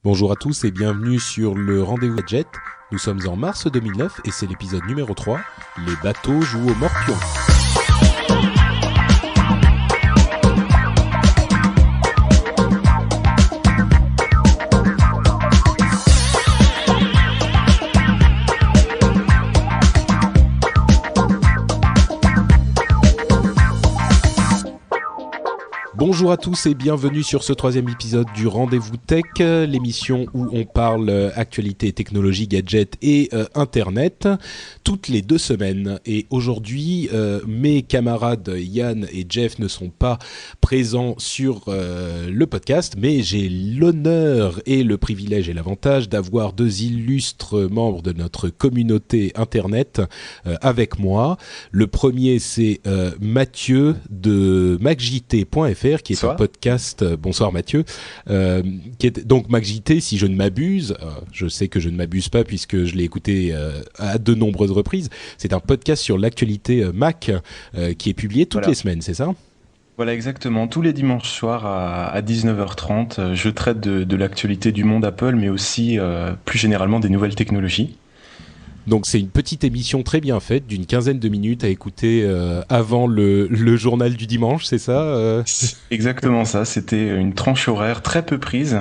Bonjour à tous et bienvenue sur le Rendez-vous Gadget. Nous sommes en mars 2009 et c'est l'épisode numéro 3. Les bateaux jouent au morpion. Bonjour à tous et bienvenue sur ce troisième épisode du Rendez-vous Tech, l'émission où on parle actualité, technologie, gadgets et Internet toutes les 2 semaines. Et aujourd'hui, mes camarades Yann et Jeff ne sont pas présents sur le podcast, mais j'ai l'honneur et le privilège et l'avantage d'avoir 2 illustres membres de notre communauté Internet avec moi. Le premier, c'est Mathieu de MacJT.fr qui est un podcast, bonsoir Mathieu, qui est donc MacJT, si je ne m'abuse, je sais que je ne m'abuse pas puisque je l'ai écouté à de nombreuses reprises, c'est un podcast sur l'actualité Mac qui est publié toutes les semaines, c'est ça ? Voilà, exactement. Tous les dimanches soirs à 19h30, je traite de l'actualité du monde Apple, mais aussi plus généralement des nouvelles technologies. Donc c'est une petite émission très bien faite, d'une 15aine de minutes à écouter avant le journal du dimanche, c'est ça Exactement ça, c'était une tranche horaire très peu prise,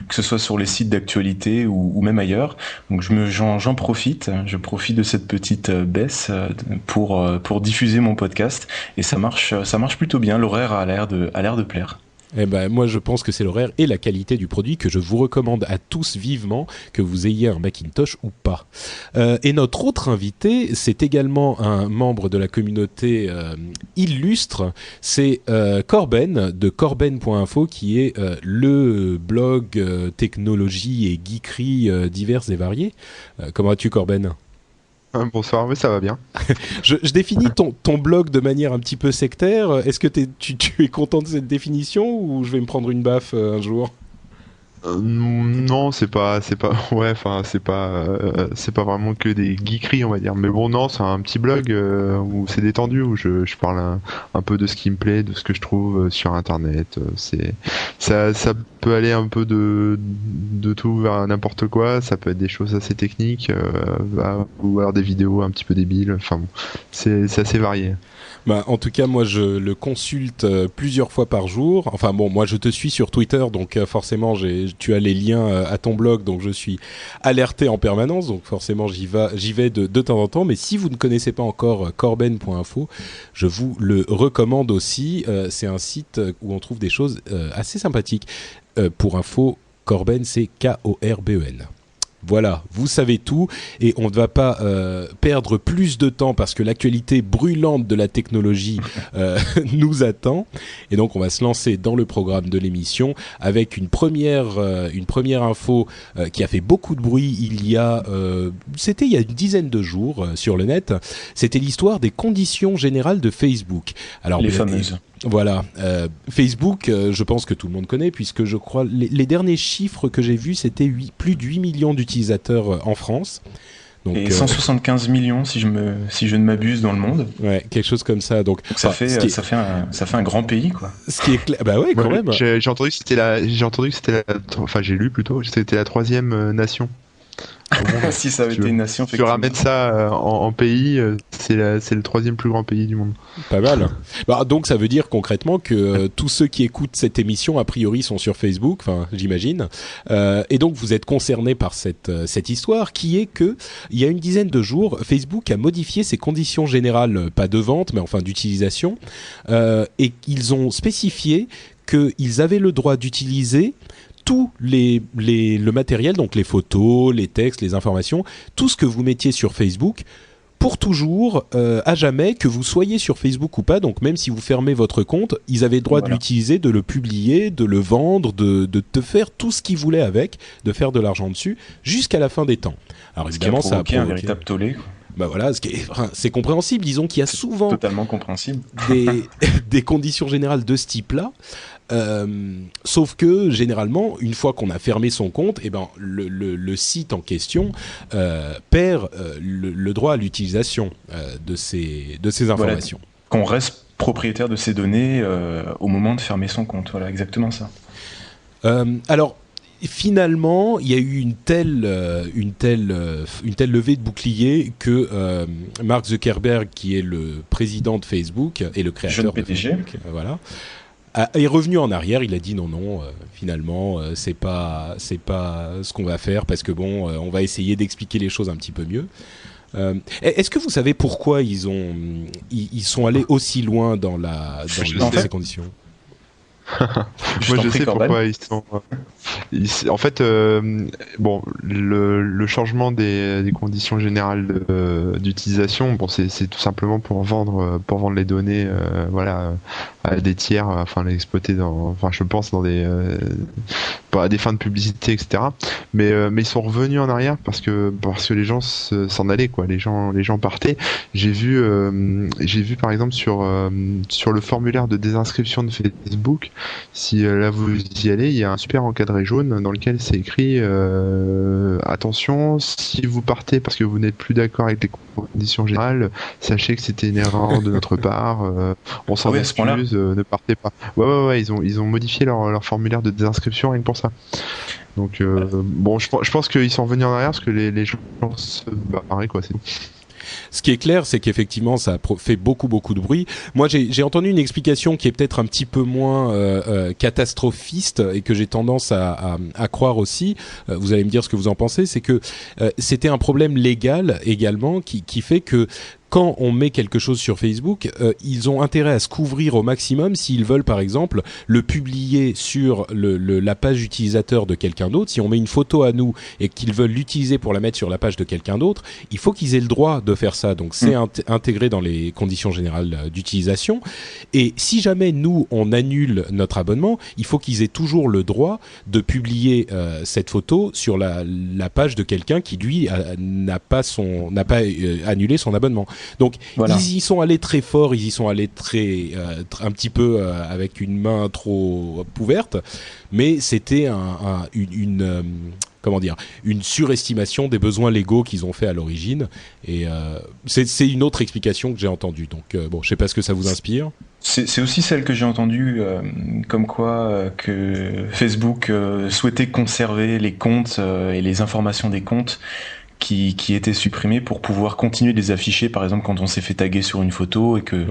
que ce soit sur les sites d'actualité ou même ailleurs. Donc j'en profite, je profite de cette petite baisse pour diffuser mon podcast, et ça marche plutôt bien, l'horaire a l'air de plaire. Eh ben, moi, je pense que c'est l'horaire et la qualité du produit que je vous recommande à tous vivement, que vous ayez un Macintosh ou pas. Et notre autre invité, c'est également un membre de la communauté illustre, c'est Corben, de corben.info, qui est le blog technologie et geekerie diverses et variées. Comment vas-tu, Corben ? Bonsoir, mais ça va bien. je définis ton blog de manière un petit peu sectaire. Est-ce que tu es content de cette définition ou je vais me prendre une baffe un jour ? Non, c'est pas, ouais, enfin, c'est pas vraiment que des geekeries, on va dire. Mais bon, non, c'est un petit blog où c'est détendu, où je parle un peu de ce qui me plaît, de ce que je trouve sur Internet. Ça peut aller un peu de tout vers n'importe quoi. Ça peut être des choses assez techniques, ou alors des vidéos un petit peu débiles. Enfin, bon, c'est assez varié. Bah, en tout cas, moi, je le consulte plusieurs fois par jour. Enfin bon, moi, je te suis sur Twitter, donc forcément, tu as les liens à ton blog, donc je suis alerté en permanence. Donc forcément, j'y vais de temps en temps. Mais si vous ne connaissez pas encore corben.info, je vous le recommande aussi. C'est un site où on trouve des choses assez sympathiques. Pour info, Corben, c'est Korben. Voilà, vous savez tout et on ne va pas perdre plus de temps parce que l'actualité brûlante de la technologie nous attend. Et donc on va se lancer dans le programme de l'émission avec une première info qui a fait beaucoup de bruit c'était il y a une dizaine de jours sur le net. C'était l'histoire des conditions générales de Facebook. Alors, les fameuses. Voilà, Facebook, je pense que tout le monde connaît puisque je crois les derniers chiffres que j'ai vus c'était plus de 8 millions d'utilisateurs en France. Donc, et 175 millions si je ne m'abuse dans le monde. Ouais, quelque chose comme ça. Donc ça fait un grand pays quoi. Ce qui est clair, bah ouais, quand même. J'ai entendu que j'ai lu plutôt, c'était la 3e nation. Si ça avait été une nation, tu ramènes ça en pays, c'est le 3e plus grand pays du monde. Pas mal. Bah, donc ça veut dire concrètement que tous ceux qui écoutent cette émission a priori sont sur Facebook, enfin j'imagine, et donc vous êtes concernés par cette histoire qui est que il y a une dizaine de jours, Facebook a modifié ses conditions générales, pas de vente mais enfin d'utilisation, et ils ont spécifié qu'ils avaient le droit d'utiliser tout le matériel, donc les photos, les textes, les informations, tout ce que vous mettiez sur Facebook, pour toujours, à jamais, que vous soyez sur Facebook ou pas. Donc même si vous fermez votre compte, ils avaient le droit de l'utiliser, de le publier, de le vendre, de faire tout ce qu'ils voulaient avec, de faire de l'argent dessus, jusqu'à la fin des temps. Alors évidemment, ça a provoqué un véritable tollé. Bah voilà, c'est compréhensible. Disons qu'il y a souvent totalement compréhensible. des conditions générales de ce type-là. Sauf que généralement, une fois qu'on a fermé son compte, eh ben, le site en question perd le droit à l'utilisation de ces informations. Voilà, qu'on reste propriétaire de ces données au moment de fermer son compte. Voilà, exactement ça. Alors, finalement, il y a eu une telle levée de bouclier que Mark Zuckerberg, qui est le président de Facebook et le créateur de Facebook, voilà, est revenu en arrière. Il a dit non, finalement, c'est pas ce qu'on va faire parce que on va essayer d'expliquer les choses un petit peu mieux. Est-ce que vous savez pourquoi ils sont allés aussi loin dans ces conditions? Moi je sais pourquoi ils sont. En fait, bon, le changement des conditions générales d'utilisation, bon, c'est tout simplement pour vendre les données, voilà, à des tiers, enfin les exploiter je pense dans à des fins de publicité, etc. Mais ils sont revenus en arrière parce que les gens s'en allaient, quoi. Les gens partaient. J'ai vu par exemple sur le formulaire de désinscription de Facebook. Si là vous y allez, il y a un super encadré jaune dans lequel c'est écrit attention, si vous partez parce que vous n'êtes plus d'accord avec les conditions générales, sachez que c'était une erreur de notre part, on s'en excuse, ne partez pas. Ouais, ils ont modifié leur formulaire de désinscription rien que pour ça. Donc bon, je pense qu'ils sont revenus en arrière parce que les gens se barraient, quoi, c'est tout. Ce qui est clair, c'est qu'effectivement, ça a fait beaucoup de bruit. Moi, j'ai entendu une explication qui est peut-être un petit peu moins catastrophiste et que j'ai tendance à croire aussi. Vous allez me dire ce que vous en pensez. C'est que c'était un problème légal également qui fait que quand on met quelque chose sur Facebook, ils ont intérêt à se couvrir au maximum s'ils veulent, par exemple, le publier sur la page utilisateur de quelqu'un d'autre. Si on met une photo à nous et qu'ils veulent l'utiliser pour la mettre sur la page de quelqu'un d'autre, il faut qu'ils aient le droit de faire ça. Donc, c'est intégré dans les conditions générales d'utilisation. Et si jamais nous, on annule notre abonnement, il faut qu'ils aient toujours le droit de publier cette photo sur la page de quelqu'un qui, lui, n'a pas annulé son abonnement. Donc voilà. Ils y sont allés très fort, ils y sont allés un petit peu avec une main trop ouverte, mais c'était une surestimation des besoins légaux qu'ils ont fait à l'origine, et c'est une autre explication que j'ai entendue. Donc je sais pas ce que ça vous inspire. C'est aussi celle que j'ai entendue, comme quoi que Facebook souhaitait conserver les comptes et les informations des comptes qui étaient supprimés pour pouvoir continuer de les afficher, par exemple quand on s'est fait taguer sur une photo et que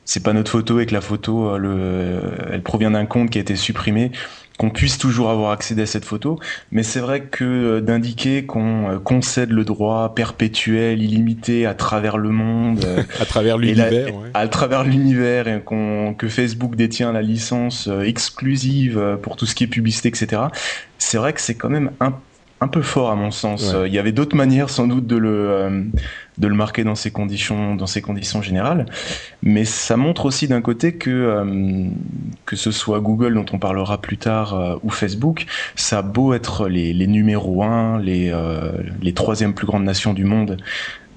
c'est pas notre photo et que la photo elle provient d'un compte qui a été supprimé, qu'on puisse toujours avoir accès à cette photo. Mais c'est vrai que d'indiquer qu'on concède le droit perpétuel, illimité à travers le monde, à travers l'univers, à travers l'univers, et que Facebook détient la licence exclusive pour tout ce qui est publicité, etc. C'est vrai que c'est quand même un peu fort à mon sens. Il y avait d'autres manières sans doute de le marquer dans ces conditions générales, mais ça montre aussi d'un côté que ce soit Google, dont on parlera plus tard, ou Facebook, ça a beau être les numéros 1, les troisième plus grandes nations du monde,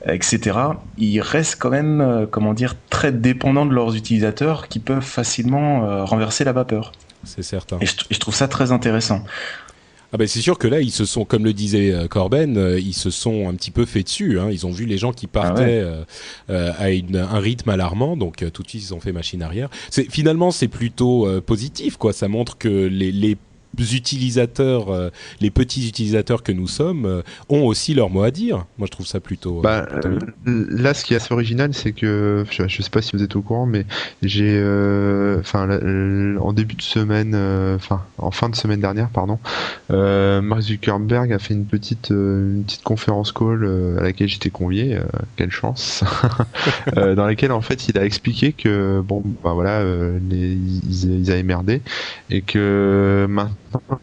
etc., ils restent quand même, très dépendants de leurs utilisateurs qui peuvent facilement renverser la vapeur. C'est certain. Et je trouve ça très intéressant. Ah ben c'est sûr que là, ils se sont, comme le disait Corben, ils se sont un petit peu fait dessus. Hein. Ils ont vu les gens qui partaient à un rythme alarmant, donc tout de suite ils ont fait machine arrière. Finalement, c'est plutôt positif, quoi. Ça montre que les utilisateurs, les petits utilisateurs que nous sommes, ont aussi leur mot à dire. Moi, je trouve ça plutôt. Là, ce qui est assez original, c'est que je sais pas si vous êtes au courant, mais j'ai, en début de semaine, en fin de semaine dernière, pardon, Mark Zuckerberg a fait une petite conférence call à laquelle j'étais convié. Quelle chance. Dans laquelle en fait il a expliqué que ils avaient merdé et que maintenant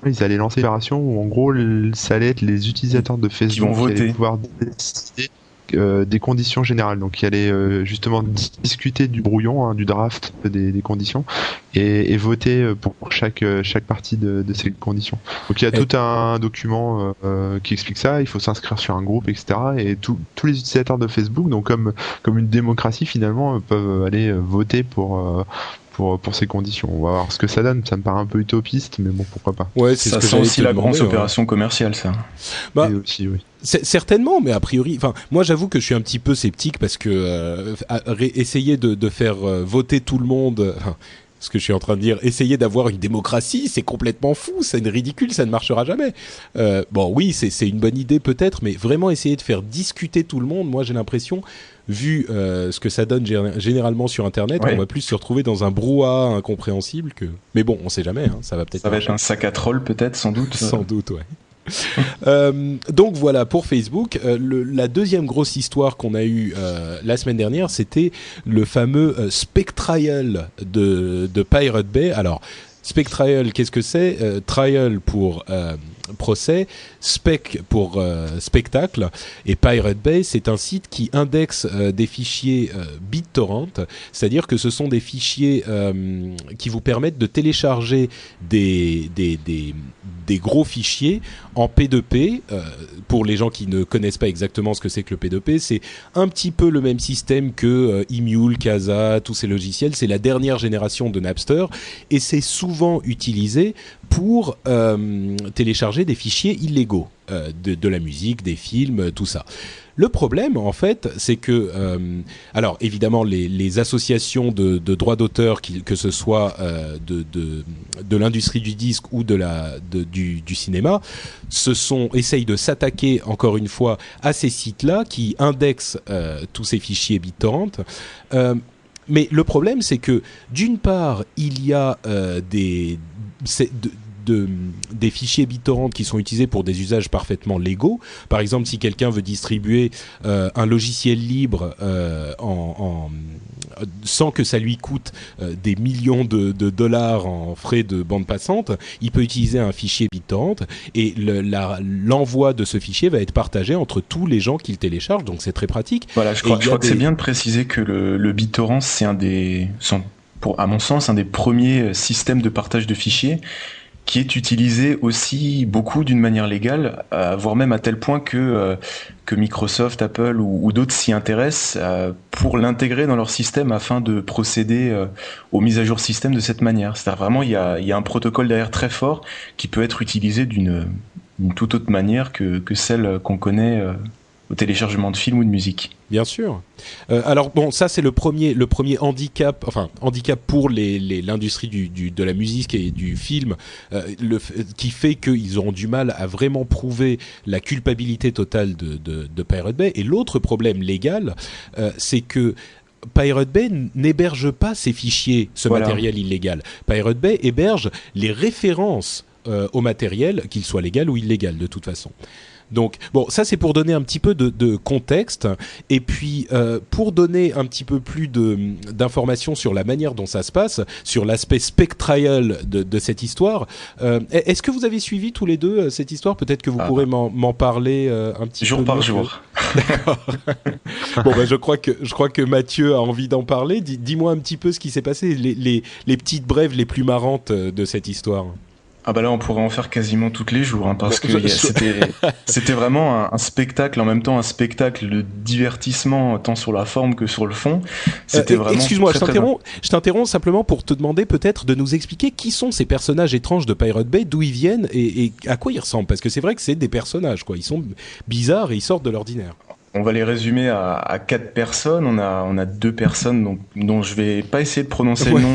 ils allaient lancer une opération où en gros ça allait être les utilisateurs de Facebook qui allaient pouvoir décider des conditions générales, donc il allait justement discuter du brouillon, du draft des conditions et voter pour chaque partie de ces conditions. Donc il y a tout un document qui explique ça, il faut s'inscrire sur un groupe, etc. Et tous les utilisateurs de Facebook, donc comme une démocratie finalement, peuvent aller voter pour ces conditions. On va voir ce que ça donne. Ça me paraît un peu utopiste, mais bon, pourquoi pas. Ouais, ça sent aussi la grosse opération commerciale, ça. Et aussi, oui. Certainement, mais a priori, moi j'avoue que je suis un petit peu sceptique parce que essayer de faire voter tout le monde. ce que je suis en train de dire. Essayer d'avoir une démocratie, c'est complètement fou, c'est ridicule, ça ne marchera jamais. Bon, oui, c'est une bonne idée peut-être, mais vraiment essayer de faire discuter tout le monde, moi j'ai l'impression, vu ce que ça donne généralement sur Internet, on va plus se retrouver dans un brouhaha incompréhensible que... Mais bon, on sait jamais, hein, ça va peut-être... Ça va être un sac à troll peut-être, sans doute. Sans doute, ouais. Donc voilà pour Facebook. La deuxième grosse histoire qu'on a eue la semaine dernière, c'était le fameux Spectrial de Pirate Bay. Alors Spectrial, qu'est-ce que c'est? Trial pour procès, spec pour spectacle, et Pirate Bay, c'est un site qui indexe des fichiers BitTorrent, c'est-à-dire que ce sont des fichiers qui vous permettent de télécharger des gros fichiers en P2P. Pour les gens qui ne connaissent pas exactement ce que c'est que le P2P, c'est un petit peu le même système que Emule, Kazaa, tous ces logiciels. C'est la dernière génération de Napster et c'est souvent utilisé pour télécharger des fichiers illégaux, de la musique, des films, tout ça. Le problème, en fait, c'est que, alors évidemment, les associations de droits d'auteur, que ce soit de l'industrie du disque ou du cinéma, essayent de s'attaquer encore une fois à ces sites-là qui indexent tous ces fichiers BitTorrent. Mais le problème, c'est que d'une part, il y a des fichiers BitTorrent qui sont utilisés pour des usages parfaitement légaux. Par exemple, si quelqu'un veut distribuer un logiciel libre sans que ça lui coûte des millions de dollars en frais de bande passante, il peut utiliser un fichier BitTorrent et l'envoi de ce fichier va être partagé entre tous les gens qui le téléchargent, donc c'est très pratique. Voilà, je crois que c'est bien de préciser que le BitTorrent, c'est à mon sens, un des premiers systèmes de partage de fichiers qui est utilisé aussi beaucoup d'une manière légale, voire même à tel point que Microsoft, Apple ou d'autres s'y intéressent pour l'intégrer dans leur système afin de procéder aux mises à jour système de cette manière. C'est-à-dire vraiment, il y a un protocole derrière très fort qui peut être utilisé d'une toute autre manière que celle qu'on connaît au téléchargement de films ou de musique. Bien sûr. Alors bon, ça c'est le premier handicap, handicap pour l'industrie de la musique et du film, qui fait qu'ils auront du mal à vraiment prouver la culpabilité totale de Pirate Bay. Et l'autre problème légal, c'est que Pirate Bay n'héberge pas ces fichiers, matériel illégal. Pirate Bay héberge les références au matériel, qu'il soit légal ou illégal de toute façon. Donc, bon, ça c'est pour donner un petit peu de contexte, et puis pour donner un petit peu plus d'informations sur la manière dont ça se passe, sur l'aspect spectrial de cette histoire. Est-ce que vous avez suivi tous les deux cette histoire? Peut-être que vous pourrez m'en parler un petit peu. Jour par jour. D'accord. Bon, je crois que Mathieu a envie d'en parler. Dis-moi un petit peu ce qui s'est passé, les petites brèves les plus marrantes de cette histoire. Ah bah là on pourrait en faire quasiment tous les jours parce que c'était vraiment un spectacle, en même temps un spectacle de divertissement tant sur la forme que sur le fond. C'était vraiment excuse-moi, je t'interromps simplement pour te demander peut-être de nous expliquer qui sont ces personnages étranges de Pirate Bay, d'où ils viennent et à quoi ils ressemblent, parce que c'est vrai que c'est des personnages quoi, ils sont bizarres et ils sortent de l'ordinaire. On va les résumer à 4 personnes. On a 2 personnes dont je vais pas essayer de prononcer le nom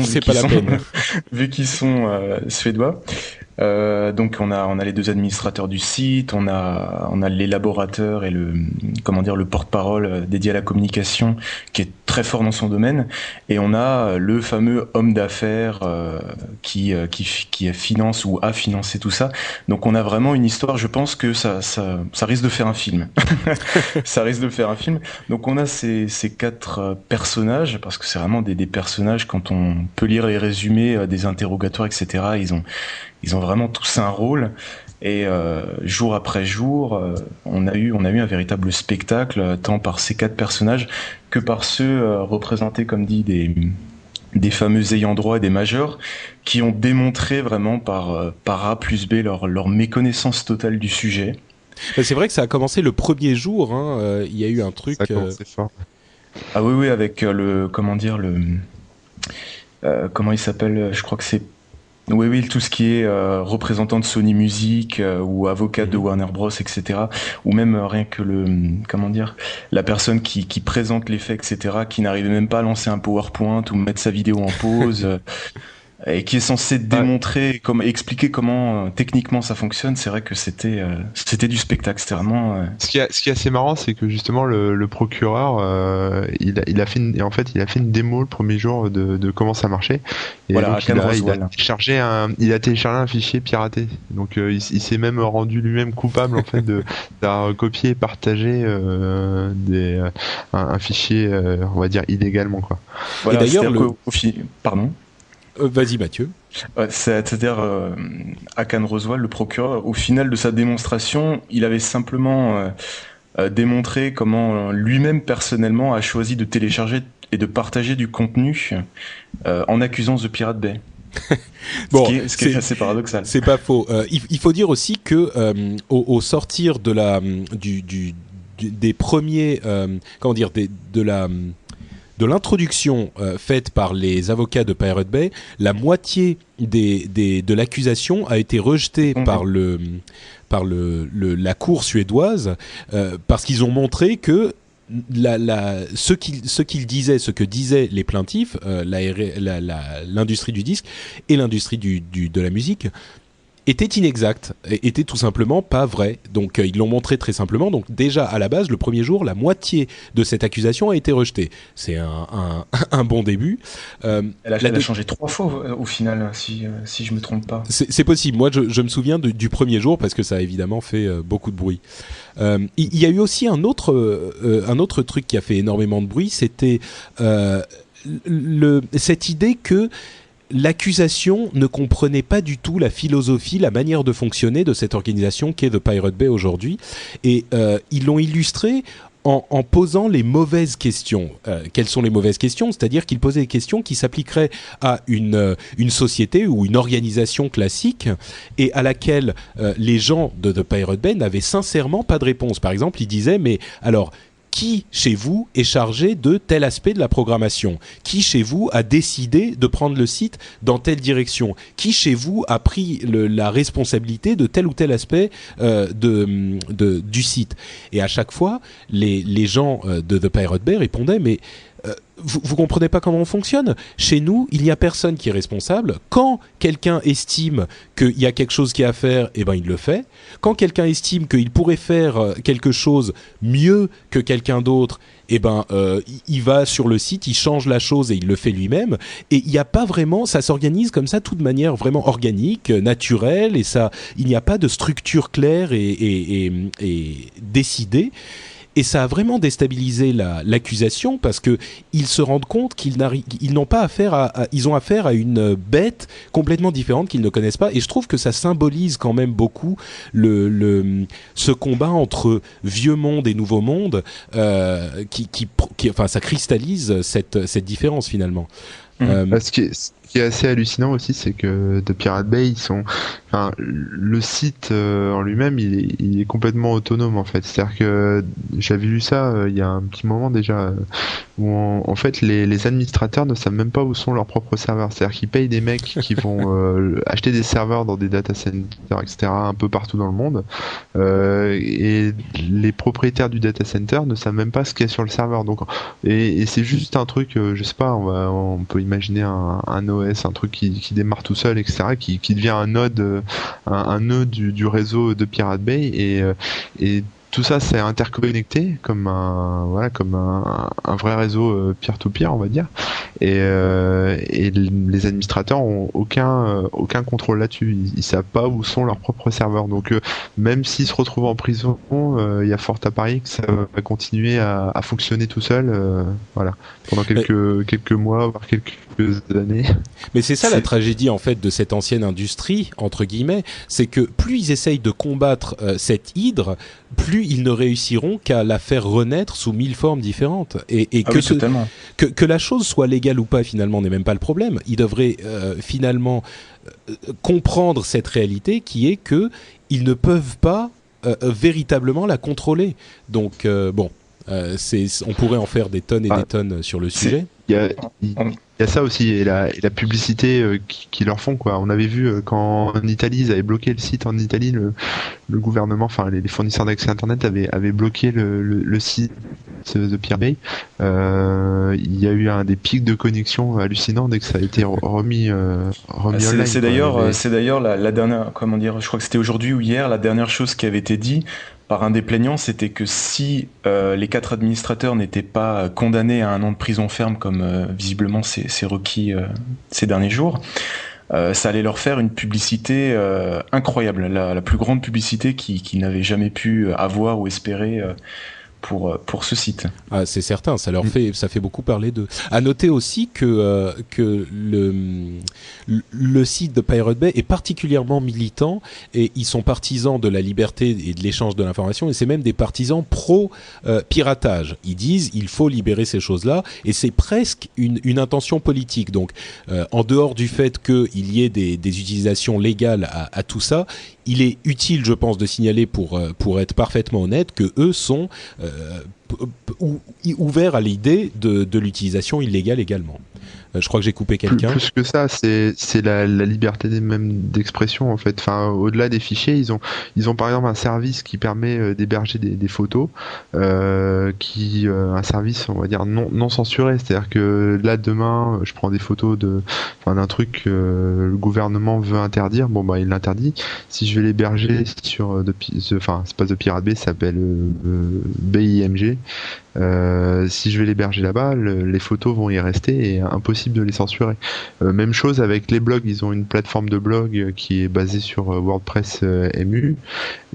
vu qu'ils sont suédois. Donc on a les 2 administrateurs du site, on a l'élaborateur et le porte-parole dédié à la communication qui est très fort dans son domaine, et on a le fameux homme d'affaires qui finance ou a financé tout ça. Donc on a vraiment une histoire, je pense que ça risque de faire un film. Ça risque de faire un film. Donc on a ces 4 personnages, parce que c'est vraiment des personnages, quand on peut lire les résumés des interrogatoires, etc., ils ont vraiment tous un rôle, et jour après jour, on a eu un véritable spectacle, tant par ces 4 personnages que par ceux représentés, comme dit, des fameux ayants droit et des majors, qui ont démontré vraiment par A plus B leur méconnaissance totale du sujet. C'est vrai que ça a commencé le premier jour, hein. Il y a eu un truc... Ça a commencé fort. Ah oui, avec comment il s'appelle, je crois que c'est... Oui, tout ce qui est représentant de Sony Music ou avocat de Warner Bros, etc. Ou même rien que la personne qui présente les faits, etc., qui n'arrivait même pas à lancer un PowerPoint ou mettre sa vidéo en pause. et qui est censé démontrer, expliquer comment techniquement ça fonctionne. C'est vrai que c'était du spectacle. C'était vraiment. Ce qui est assez marrant, c'est que justement le procureur, il a fait une démo le premier jour de comment ça marchait. Et voilà, donc il a téléchargé un fichier piraté. Donc il s'est même rendu lui-même coupable en fait d'avoir copié et partagé un fichier, on va dire illégalement quoi. Voilà, et d'ailleurs pardon. Vas-y Mathieu. C'est-à-dire, Hakan Roswell, le procureur, au final de sa démonstration, il avait simplement démontré comment lui-même personnellement a choisi de télécharger et de partager du contenu en accusant The Pirate Bay. Bon, ce qui est assez paradoxal. C'est pas faux. Il faut dire aussi que au sortir de des premiers, de l'introduction faite par les avocats de Pirate Bay, la moitié de l'accusation a été rejetée par la cour suédoise parce qu'ils ont montré que ce que disaient les plaintifs, l'industrie du disque et l'industrie de la musique, était inexact, était tout simplement pas vrai. Donc ils l'ont montré très simplement. Donc déjà à la base, le premier jour, la moitié de cette accusation a été rejetée. C'est un bon début. Elle a changé 3 fois au final, si je me trompe pas. C'est possible. Moi, je me souviens du premier jour parce que ça a évidemment fait beaucoup de bruit. Il y a eu aussi un autre truc qui a fait énormément de bruit. C'était cette idée que l'accusation ne comprenait pas du tout la philosophie, la manière de fonctionner de cette organisation qu'est The Pirate Bay aujourd'hui. Et ils l'ont illustré en posant les mauvaises questions. Quelles sont les mauvaises questions ? C'est-à-dire qu'ils posaient des questions qui s'appliqueraient à une société ou une organisation classique et à laquelle les gens de The Pirate Bay n'avaient sincèrement pas de réponse. Par exemple, ils disaient, mais alors, qui chez vous est chargé de tel aspect de la programmation ? Qui chez vous a décidé de prendre le site dans telle direction ? Qui chez vous a pris la responsabilité de tel ou tel aspect du site ? Et à chaque fois, les gens de The Pirate Bay répondaient, mais vous comprenez pas comment on fonctionne ? Chez nous, il n'y a personne qui est responsable. Quand quelqu'un estime qu'il y a quelque chose qui est à faire, eh ben il le fait. Quand quelqu'un estime qu'il pourrait faire quelque chose mieux que quelqu'un d'autre, eh ben il va sur le site, il change la chose et il le fait lui-même. Et il n'y a pas vraiment, ça s'organise comme ça, tout de manière vraiment organique, naturelle, et ça, il n'y a pas de structure claire et décidée. Et ça a vraiment déstabilisé l'accusation parce que ils se rendent compte qu'ils n'ont pas affaire ils ont affaire à une bête complètement différente qu'ils ne connaissent pas. Et je trouve que ça symbolise quand même beaucoup ce combat entre vieux monde et nouveau monde, enfin, ça cristallise cette différence finalement. Ce qui est assez hallucinant aussi, c'est que The Pirate Bay, le site en lui-même, il est complètement autonome en fait. C'est-à-dire que j'avais lu ça il y a un petit moment déjà, où en fait les administrateurs ne savent même pas où sont leurs propres serveurs. C'est-à-dire qu'ils payent des mecs qui vont acheter des serveurs dans des data centers, etc., un peu partout dans le monde, et les propriétaires du data center ne savent même pas ce qu'il y a sur le serveur. Donc, et c'est juste un truc, je sais pas, on peut imaginer un OS, un truc qui démarre tout seul, etc., qui devient un nœud du réseau de Pirate Bay, et tout ça c'est interconnecté comme un vrai réseau peer-to-peer, on va dire, et les administrateurs ont aucun contrôle là-dessus. Ils savent pas où sont leurs propres serveurs, donc même s'ils se retrouvent en prison, il y a fort à parier que ça va continuer à fonctionner tout seul, pendant quelques mois, voire quelques années. Mais c'est ça la tragédie en fait de cette ancienne industrie entre guillemets, c'est que plus ils essayent de combattre cette hydre, plus ils ne réussiront qu'à la faire renaître sous 1000 formes différentes. Et que la chose soit légale ou pas finalement n'est même pas le problème. Ils devraient finalement comprendre cette réalité qui est que ils ne peuvent pas véritablement la contrôler. Donc on pourrait en faire des tonnes et des tonnes sur le sujet. Il y a ça aussi, et la publicité qu'ils leur font, quoi. On avait vu quand en Italie, ils avaient bloqué le site en Italie, le gouvernement, enfin les fournisseurs d'accès internet avaient bloqué le site The Pirate Bay, il y a eu des pics de connexion hallucinants dès que ça a été remis online. C'est d'ailleurs la dernière, comment dire, je crois que c'était aujourd'hui ou hier, la dernière chose qui avait été dit par un des plaignants, c'était que si les 4 administrateurs n'étaient pas condamnés à 1 an de prison ferme, comme visiblement c'est requis ces derniers jours, ça allait leur faire une publicité incroyable, la plus grande publicité qu'ils n'avaient jamais pu avoir ou espérer pour ce site. Ah, c'est certain, ça fait beaucoup parler d'eux. À noter aussi que le site de Pirate Bay est particulièrement militant et ils sont partisans de la liberté et de l'échange de l'information et c'est même des partisans pro piratage. Ils disent il faut libérer ces choses-là et c'est presque une intention politique. Donc en dehors du fait qu'il y ait des utilisations légales à tout ça, il est utile, je pense, de signaler pour être parfaitement honnête que eux sont ouverts à l'idée de l'utilisation illégale également. Je crois que j'ai coupé quelqu'un. Plus que ça, c'est la liberté même d'expression en fait. Enfin, au-delà des fichiers, ils ont par exemple un service qui permet d'héberger des photos, un service on va dire non censuré. C'est-à-dire que là demain, je prends des photos d'un truc que le gouvernement veut interdire. Bon bah il l'interdit. Si je vais l'héberger sur c'est pas The Pirate Bay, ça s'appelle BIMG. Si je vais l'héberger là-bas, les photos vont y rester et impossible de les censurer. Même chose avec les blogs, ils ont une plateforme de blog qui est basée sur WordPress MU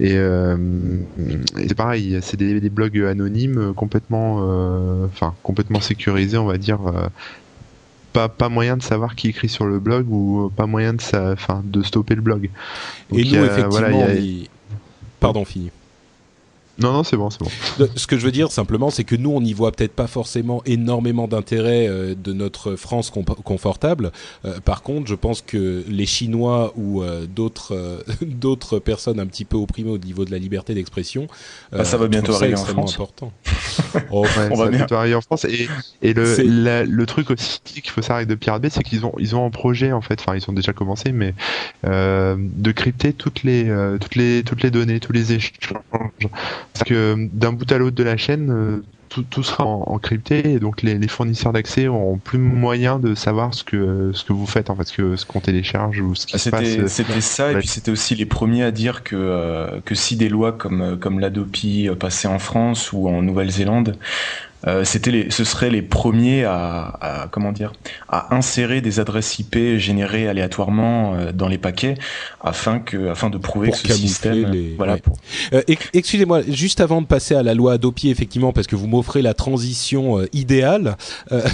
et c'est pareil, c'est des blogs anonymes complètement sécurisés, on va dire. Pas moyen de savoir qui écrit sur le blog ou pas moyen de stopper le blog. Donc, et nous effectivement, pardon, fini. Non, c'est bon. Ce que je veux dire simplement, c'est que nous, on n'y voit peut-être pas forcément énormément d'intérêt de notre France confortable. Par contre, je pense que les Chinois ou d'autres personnes un petit peu opprimées au niveau de la liberté d'expression, ça va bientôt arriver en France. Important. On va bientôt arriver en France. Et le truc aussi qu'il faut savoir avec de Pirate Bay, c'est qu'ils ont un projet en fait. Enfin, ils ont déjà commencé, mais de crypter toutes les données, tous les échanges. Parce que d'un bout à l'autre de la chaîne, tout sera encrypté et donc les fournisseurs d'accès auront plus moyen de savoir ce que vous faites en fait, ce qu'on télécharge ou ce qui se passe. C'était ça et puis c'était aussi les premiers à dire que si des lois comme l'Adopi passaient en France ou en Nouvelle-Zélande, ce seraient les premiers à insérer des adresses IP générées aléatoirement dans les paquets afin de prouver pour que ce système excusez-moi, juste avant de passer à la loi Adopi, effectivement, parce que vous m'offrez la transition idéale,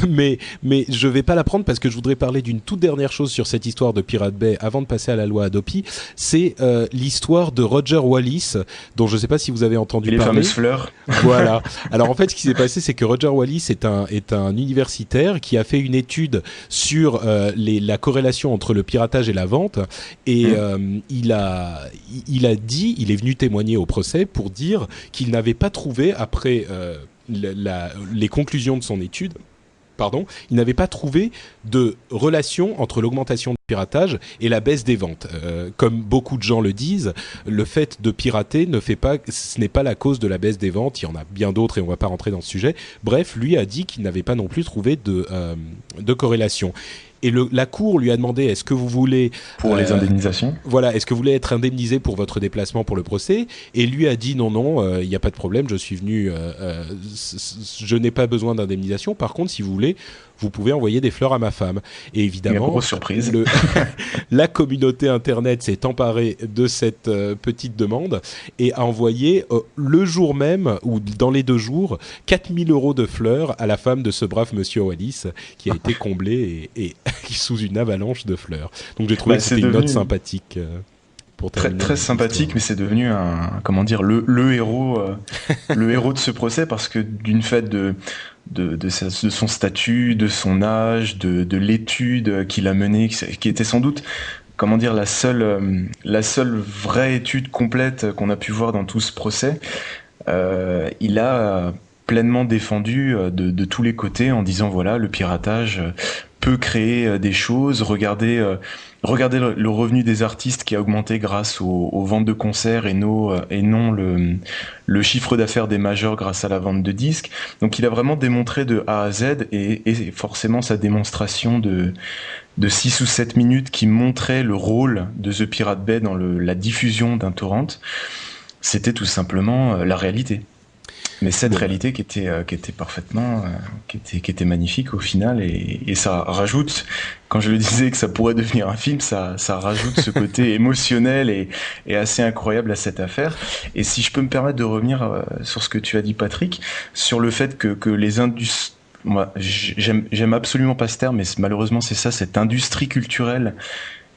mais je vais pas la prendre parce que je voudrais parler d'une toute dernière chose sur cette histoire de Pirate Bay avant de passer à la loi Adopi. C'est l'histoire de Roger Wallis, dont je sais pas si vous avez entendu parler. Les fameuses fleurs. Voilà. Alors en fait, ce qui s'est passé, c'est que Roger Wallis est un universitaire qui a fait une étude sur la corrélation entre le piratage et la vente et il est venu témoigner au procès pour dire qu'il n'avait pas trouvé après les conclusions de son étude. Il n'avait pas trouvé de relation entre l'augmentation du piratage et la baisse des ventes. Comme beaucoup de gens le disent, le fait de pirater ce n'est pas la cause de la baisse des ventes. Il y en a bien d'autres et on ne va pas rentrer dans ce sujet. Bref, lui a dit qu'il n'avait pas non plus trouvé de corrélation. Et la cour lui a demandé est-ce que vous voulez pour les indemnisations. Voilà, est-ce que vous voulez être indemnisé pour votre déplacement pour le procès? Et lui a dit non, il n'y a pas de problème, je suis venu, je n'ai pas besoin d'indemnisation. Par contre, si vous voulez, vous pouvez envoyer des fleurs à ma femme. Et évidemment, grosse surprise. La communauté internet s'est emparée de cette petite demande et a envoyé le jour même ou dans les 2 jours 4 000 € de fleurs à la femme de ce brave monsieur Wallis qui a été comblé et sous une avalanche de fleurs. Donc j'ai trouvé que c'était une note sympathique. Très sympathique, mais c'est devenu le héros de ce procès parce que d'une fait de son statut, de son âge, de l'étude qu'il a menée, qui était sans doute la seule vraie étude complète qu'on a pu voir dans tout ce procès. Il a pleinement défendu de tous les côtés en disant voilà, le piratage peut peut créer des choses, regarder le revenu des artistes qui a augmenté grâce aux ventes de concerts et non le chiffre d'affaires des majors grâce à la vente de disques. Donc il a vraiment démontré de A à Z et forcément sa démonstration de 6 ou 7 minutes qui montrait le rôle de The Pirate Bay dans la diffusion d'un torrent, c'était tout simplement la réalité. Mais cette réalité qui était parfaitement, qui était magnifique au final, et ça rajoute, quand je le disais que ça pourrait devenir un film, ça rajoute ce côté émotionnel et assez incroyable à cette affaire. Et si je peux me permettre de revenir sur ce que tu as dit, Patrick, sur le fait que les industries, moi j'aime absolument pas ce terme, mais malheureusement c'est ça, cette industrie culturelle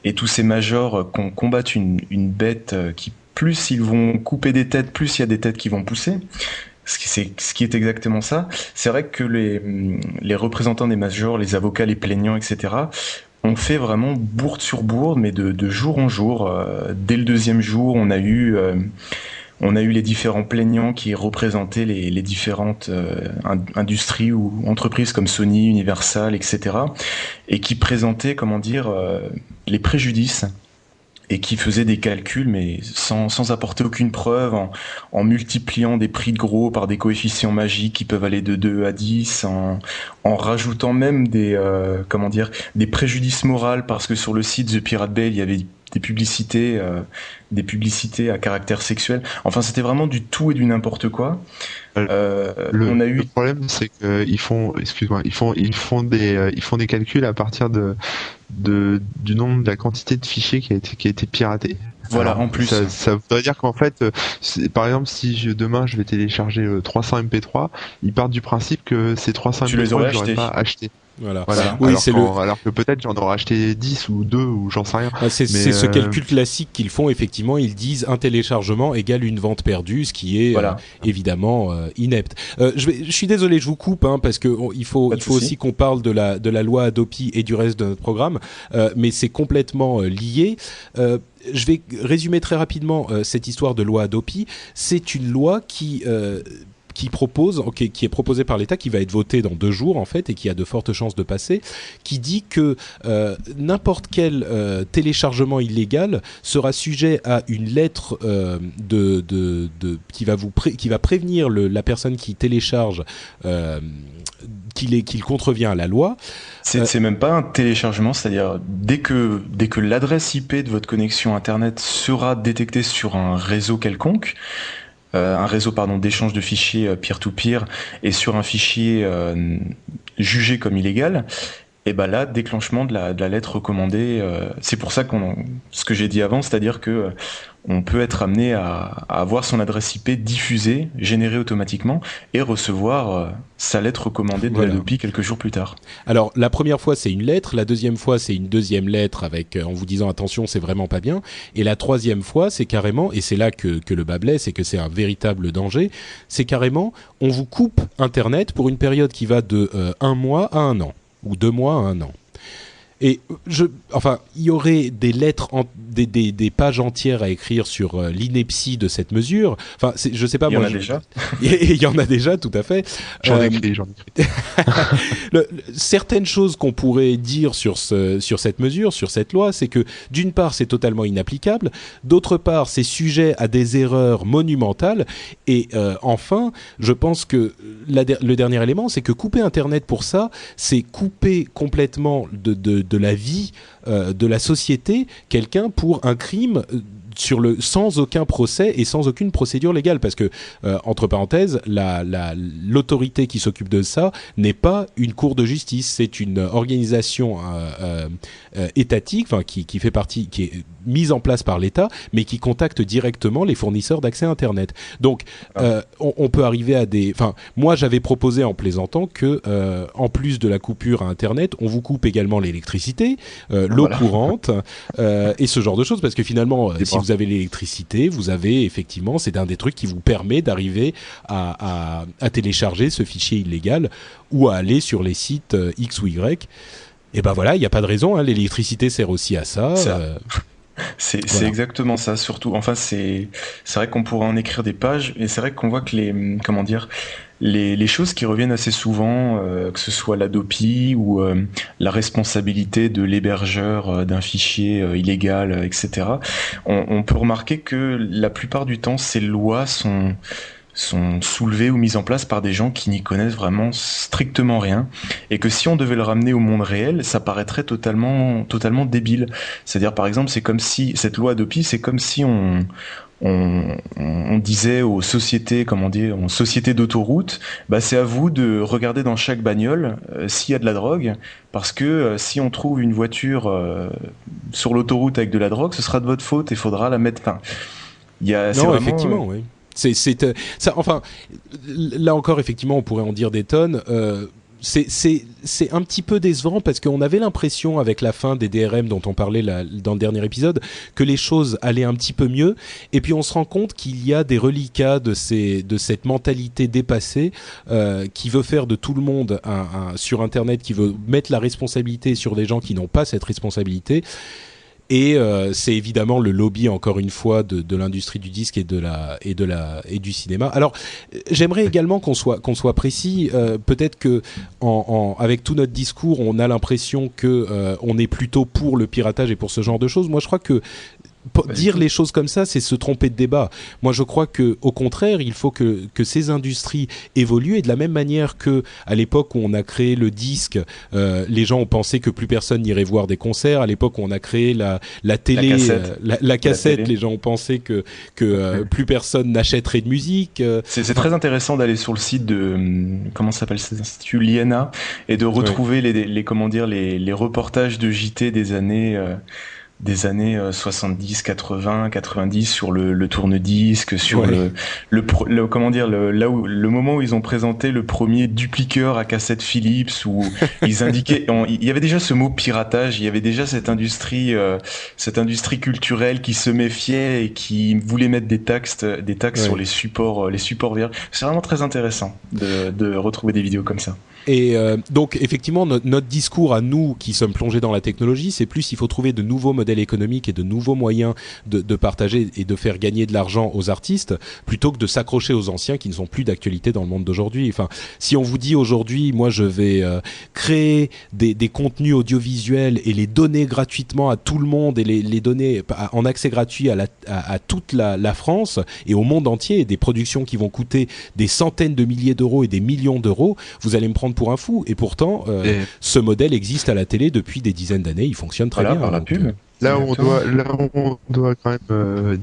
et tous ces majors combattent une bête qui, plus ils vont couper des têtes, plus il y a des têtes qui vont pousser. Ce qui est exactement ça. C'est vrai que les représentants des majors, les avocats, les plaignants, etc., ont fait vraiment bourde sur bourde, mais de jour en jour. Dès le deuxième jour, on a eu les différents plaignants qui représentaient les différentes industries ou entreprises comme Sony, Universal, etc., et qui présentaient, les préjudices, et qui faisait des calculs, mais sans apporter aucune preuve, en multipliant des prix de gros par des coefficients magiques qui peuvent aller de 2 à 10, en rajoutant même des préjudices moraux, parce que sur le site The Pirate Bay, il y avait des publicités à caractère sexuel. Enfin, c'était vraiment du tout et du n'importe quoi. Le problème, c'est que ils font des calculs à partir du nombre, de la quantité de fichiers qui a été piraté. Voilà. Alors, en plus, ça voudrait dire qu'en fait, par exemple, si demain je vais télécharger 300 MP3, ils partent du principe que ces 300 MP3 je n'aurais pas acheté. Voilà. Oui, alors que peut-être j'en aurais acheté 10 ou 2 ou j'en sais rien. C'est ce calcul classique qu'ils font, effectivement. Ils disent un téléchargement égale une vente perdue, ce qui est évidemment inepte. Je suis désolé, je vous coupe, parce que il faut aussi qu'on parle de la loi Adopi et du reste de notre programme, mais c'est complètement lié. Je vais résumer très rapidement cette histoire de loi Adopi. C'est une loi qui est proposée par l'État, qui va être votée dans 2 jours en fait, et qui a de fortes chances de passer, qui dit que n'importe quel téléchargement illégal sera sujet à une lettre qui va prévenir la personne qui télécharge qu'il contrevient à la loi. C'est même pas un téléchargement, c'est-à-dire dès que l'adresse IP de votre connexion internet sera détectée sur un réseau quelconque, un réseau d'échange de fichiers peer-to-peer, et sur un fichier jugé comme illégal, et là, déclenchement de la lettre recommandée. C'est pour ça ce que j'ai dit avant, c'est-à-dire que on peut être amené à avoir son adresse IP diffusée, générée automatiquement, et recevoir sa lettre recommandée de l'Adopi quelques jours plus tard. Alors, la première fois, c'est une lettre. La deuxième fois, c'est une deuxième lettre en vous disant « Attention, c'est vraiment pas bien ». Et la troisième fois, c'est carrément, et c'est là que le bas blesse et que c'est un véritable danger, c'est carrément, on vous coupe Internet pour une période qui va de 1 mois à 1 an, ou 2 mois à 1 an. Et il y aurait des lettres, des pages entières à écrire sur l'ineptie de cette mesure. Enfin, je sais pas. Il y en a déjà. Il y en a déjà, tout à fait. J'en ai écrit. Certaines choses qu'on pourrait dire sur cette mesure, sur cette loi, c'est que d'une part, c'est totalement inapplicable. D'autre part, c'est sujet à des erreurs monumentales. Et enfin, je pense que le dernier élément, c'est que couper Internet pour ça, c'est couper complètement de la vie de la société quelqu'un pour un crime sans aucun procès et sans aucune procédure légale, parce que entre parenthèses, l'autorité qui s'occupe de ça n'est pas une cour de justice, c'est une organisation étatique, qui fait partie, qui est mise en place par l'État, mais qui contacte directement les fournisseurs d'accès Internet. Donc, on peut arriver à des... moi, j'avais proposé en plaisantant que, en plus de la coupure à Internet, on vous coupe également l'électricité, l'eau courante, et ce genre de choses, parce que finalement, si vous avez l'électricité, vous avez effectivement, c'est un des trucs qui vous permet d'arriver à télécharger ce fichier illégal ou à aller sur les sites X ou Y. Et voilà, il n'y a pas de raison, l'électricité sert aussi à ça. C'est exactement ça, surtout. Enfin, c'est vrai qu'on pourrait en écrire des pages, et c'est vrai qu'on voit que les choses qui reviennent assez souvent, que ce soit l'Adopi ou la responsabilité de l'hébergeur d'un fichier illégal, etc. On peut remarquer que la plupart du temps, ces lois sont soulevées ou mises en place par des gens qui n'y connaissent vraiment strictement rien, et que si on devait le ramener au monde réel, ça paraîtrait totalement débile. C'est-à-dire, par exemple, c'est comme si cette loi Adopi, c'est comme si on disait aux sociétés, aux sociétés d'autoroutes, bah c'est à vous de regarder dans chaque bagnole s'il y a de la drogue, parce que si on trouve une voiture sur l'autoroute avec de la drogue, ce sera de votre faute et il faudra la mettre. Enfin, c'est non, vraiment, effectivement, oui. Ça, enfin, là encore, effectivement, on pourrait en dire des tonnes. C'est un petit peu décevant parce qu'on avait l'impression, avec la fin des DRM dont on parlait dans le dernier épisode, que les choses allaient un petit peu mieux. Et puis on se rend compte qu'il y a des reliquats de cette mentalité dépassée qui veut faire de tout le monde sur Internet, qui veut mettre la responsabilité sur des gens qui n'ont pas cette responsabilité. Et c'est évidemment le lobby, encore une fois, de l'industrie du disque et du cinéma. Alors, j'aimerais également qu'on soit précis. Peut-être que avec tout notre discours, on a l'impression que on est plutôt pour le piratage et pour ce genre de choses. Moi, je crois que dire les choses comme ça, c'est se tromper de débat. Moi, je crois que, au contraire, il faut que ces industries évoluent, et de la même manière que à l'époque où on a créé le disque, les gens ont pensé que plus personne n'irait voir des concerts. À l'époque où on a créé la télé, la cassette, les gens ont pensé que plus personne n'achèterait de musique. C'est très intéressant d'aller sur le site de comment s'appelle cet institut, l'INA, et de retrouver les reportages de JT des années 70, 80, 90 sur le tourne-disque, sur le moment où ils ont présenté le premier dupliqueur à cassette Philips, où ils indiquaient, il y avait déjà ce mot piratage, il y avait déjà cette industrie culturelle qui se méfiait et qui voulait mettre des taxes sur les supports vierges. C'est vraiment très intéressant de retrouver des vidéos comme ça. Et donc effectivement notre discours à nous qui sommes plongés dans la technologie, c'est plus il faut trouver de nouveaux modèles économiques et de nouveaux moyens de partager et de faire gagner de l'argent aux artistes, plutôt que de s'accrocher aux anciens qui ne sont plus d'actualité dans le monde d'aujourd'hui. Enfin, si on vous dit aujourd'hui, moi je vais créer des contenus audiovisuels et les donner gratuitement à tout le monde, et les donner en accès gratuit à toute la France et au monde entier, et des productions qui vont coûter des centaines de milliers d'euros et des millions d'euros, vous allez me prendre pour un fou. Et pourtant, ce modèle existe à la télé depuis des dizaines d'années. Il fonctionne très bien. Par la pub. Là où on doit quand même,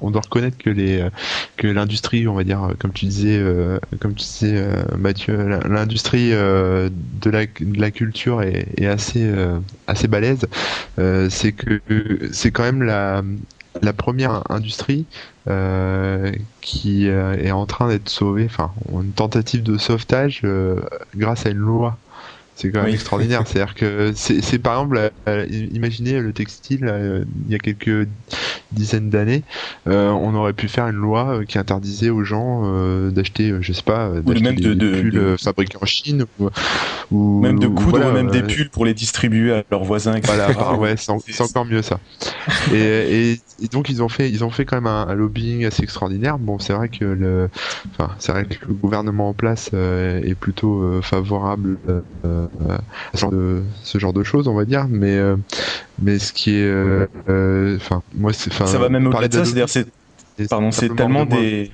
on doit reconnaître que l'industrie, on va dire, comme tu disais, Mathieu, l'industrie de la culture est assez balèze. C'est quand même la première industrie qui est en train d'être sauvée, enfin, une tentative de sauvetage grâce à une loi. C'est quand même extraordinaire. C'est-à-dire que c'est par exemple, imaginez le textile, il y a quelques dizaines d'années, on aurait pu faire une loi qui interdisait aux gens d'acheter, je sais pas, d'acheter des pulls fabriqués en Chine, ou même de coudre même des pulls pour les distribuer à leurs voisins, etc. Voilà, ouais, c'est encore mieux ça. Et donc ils ont fait quand même un lobbying assez extraordinaire. Bon, c'est vrai que le gouvernement en place est plutôt favorable à ce genre de choses, on va dire, mais ce qui est moi ça va même au-delà de ça, c'est-à-dire c'est tellement des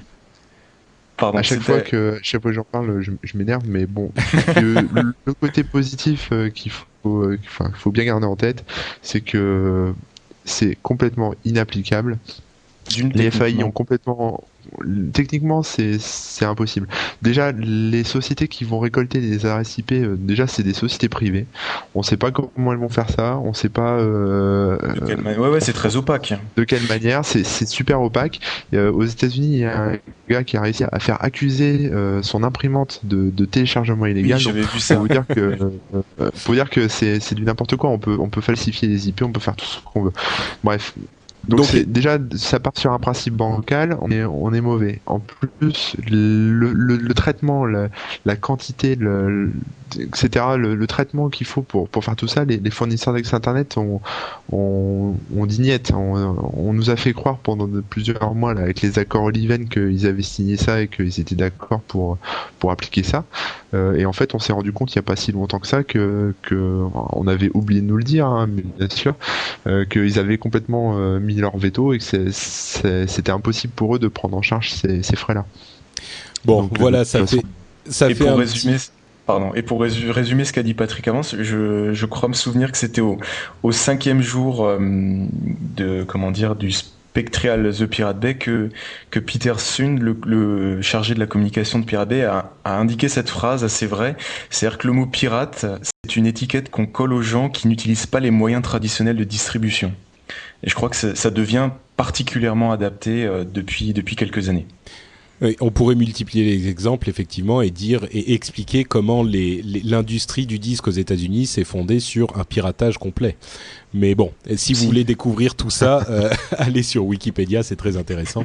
à chaque fois que j'en parle, je m'énerve, mais bon, le côté positif qu'il faut bien garder en tête, c'est que c'est complètement inapplicable. Les FAI ont complètement... Techniquement, c'est impossible. Déjà, les sociétés qui vont récolter les adresses IP, déjà, c'est des sociétés privées. On sait pas comment elles vont faire ça. On sait pas... c'est très opaque. De quelle manière. C'est super opaque. Aux États-Unis, il y a un gars qui a réussi à faire accuser son imprimante de téléchargement illégal. Oui, j'avais vu ça. Faut dire que c'est du n'importe quoi. On peut falsifier les IP, on peut faire tout ce qu'on veut. Bref. Donc déjà, ça part sur un principe bancal, on est mauvais. En plus, le traitement, la quantité, etc., le traitement qu'il faut pour faire tout ça, les fournisseurs d'accès Internet ont dignette. On nous a fait croire pendant plusieurs mois là, avec les accords Oliven qu'ils avaient signé ça et qu'ils étaient d'accord pour appliquer ça. Et en fait, on s'est rendu compte il n'y a pas si longtemps que ça que on avait oublié de nous le dire, hein, bien sûr, qu'ils avaient complètement mis leur veto et que c'était impossible pour eux de prendre en charge ces frais-là. Bon, donc, voilà, ça fait pour résumer. Pardon. Et pour résumer ce qu'a dit Patrick avant, je crois me souvenir que c'était au 5e jour du Spectral The Pirate Bay que Peter Sund, le chargé de la communication de Pirate Bay, a indiqué cette phrase assez vraie. C'est-à-dire que le mot pirate, c'est une étiquette qu'on colle aux gens qui n'utilisent pas les moyens traditionnels de distribution. Et je crois que ça devient particulièrement adapté depuis quelques années. Oui, on pourrait multiplier les exemples effectivement et dire et expliquer comment l'industrie du disque aux États-Unis s'est fondée sur un piratage complet. Mais bon, si vous voulez découvrir tout ça, allez sur Wikipédia, c'est très intéressant.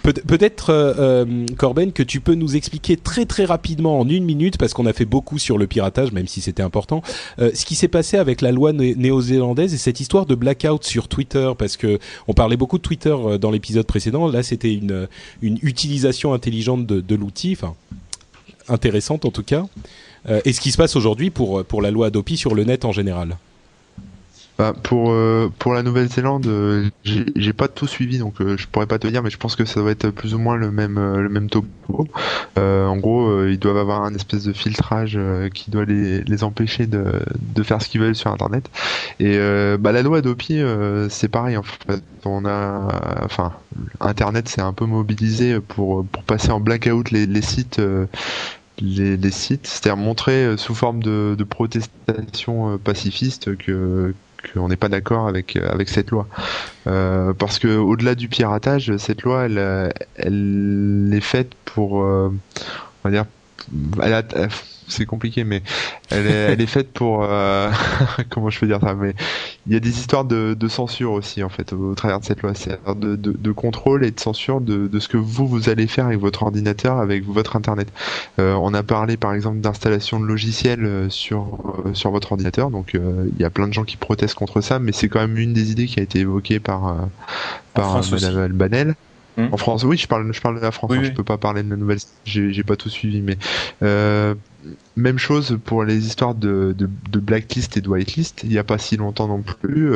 Peut-être, Corben, que tu peux nous expliquer très très rapidement en 1 minute, parce qu'on a fait beaucoup sur le piratage, même si c'était important, ce qui s'est passé avec la loi néo-zélandaise et cette histoire de blackout sur Twitter, parce que on parlait beaucoup de Twitter dans l'épisode précédent. Là, c'était une utilisation intelligente de l'outil, enfin intéressante en tout cas. Et ce qui se passe aujourd'hui pour la loi Adopi sur le net en général. Pour la Nouvelle-Zélande, j'ai pas tout suivi, donc je pourrais pas te dire, mais je pense que ça doit être plus ou moins le même topo. En gros, ils doivent avoir un espèce de filtrage qui doit les empêcher de faire ce qu'ils veulent sur Internet. Et la loi Adopi, c'est pareil en fait. Internet s'est un peu mobilisé pour passer en blackout les sites. Les sites, c'est-à-dire montrer sous forme de protestation pacifiste qu'on n'est pas d'accord avec cette loi, parce que au-delà du piratage, cette loi elle est faite pour on va dire c'est compliqué, mais elle est faite pour comment je peux dire ça, mais il y a des histoires de censure aussi en fait au travers de cette loi, c'est-à-dire de contrôle et de censure de ce que vous allez faire avec votre ordinateur, avec votre internet. On a parlé par exemple d'installation de logiciels sur votre ordinateur, donc il y a plein de gens qui protestent contre ça, mais c'est quand même une des idées qui a été évoquée par Madame Albanel. En France, oui, je parle de la France, oui, je peux pas parler de la nouvelle, j'ai pas tout suivi, mais même chose pour les histoires de blacklist et de whitelist. Il y a pas si longtemps non plus,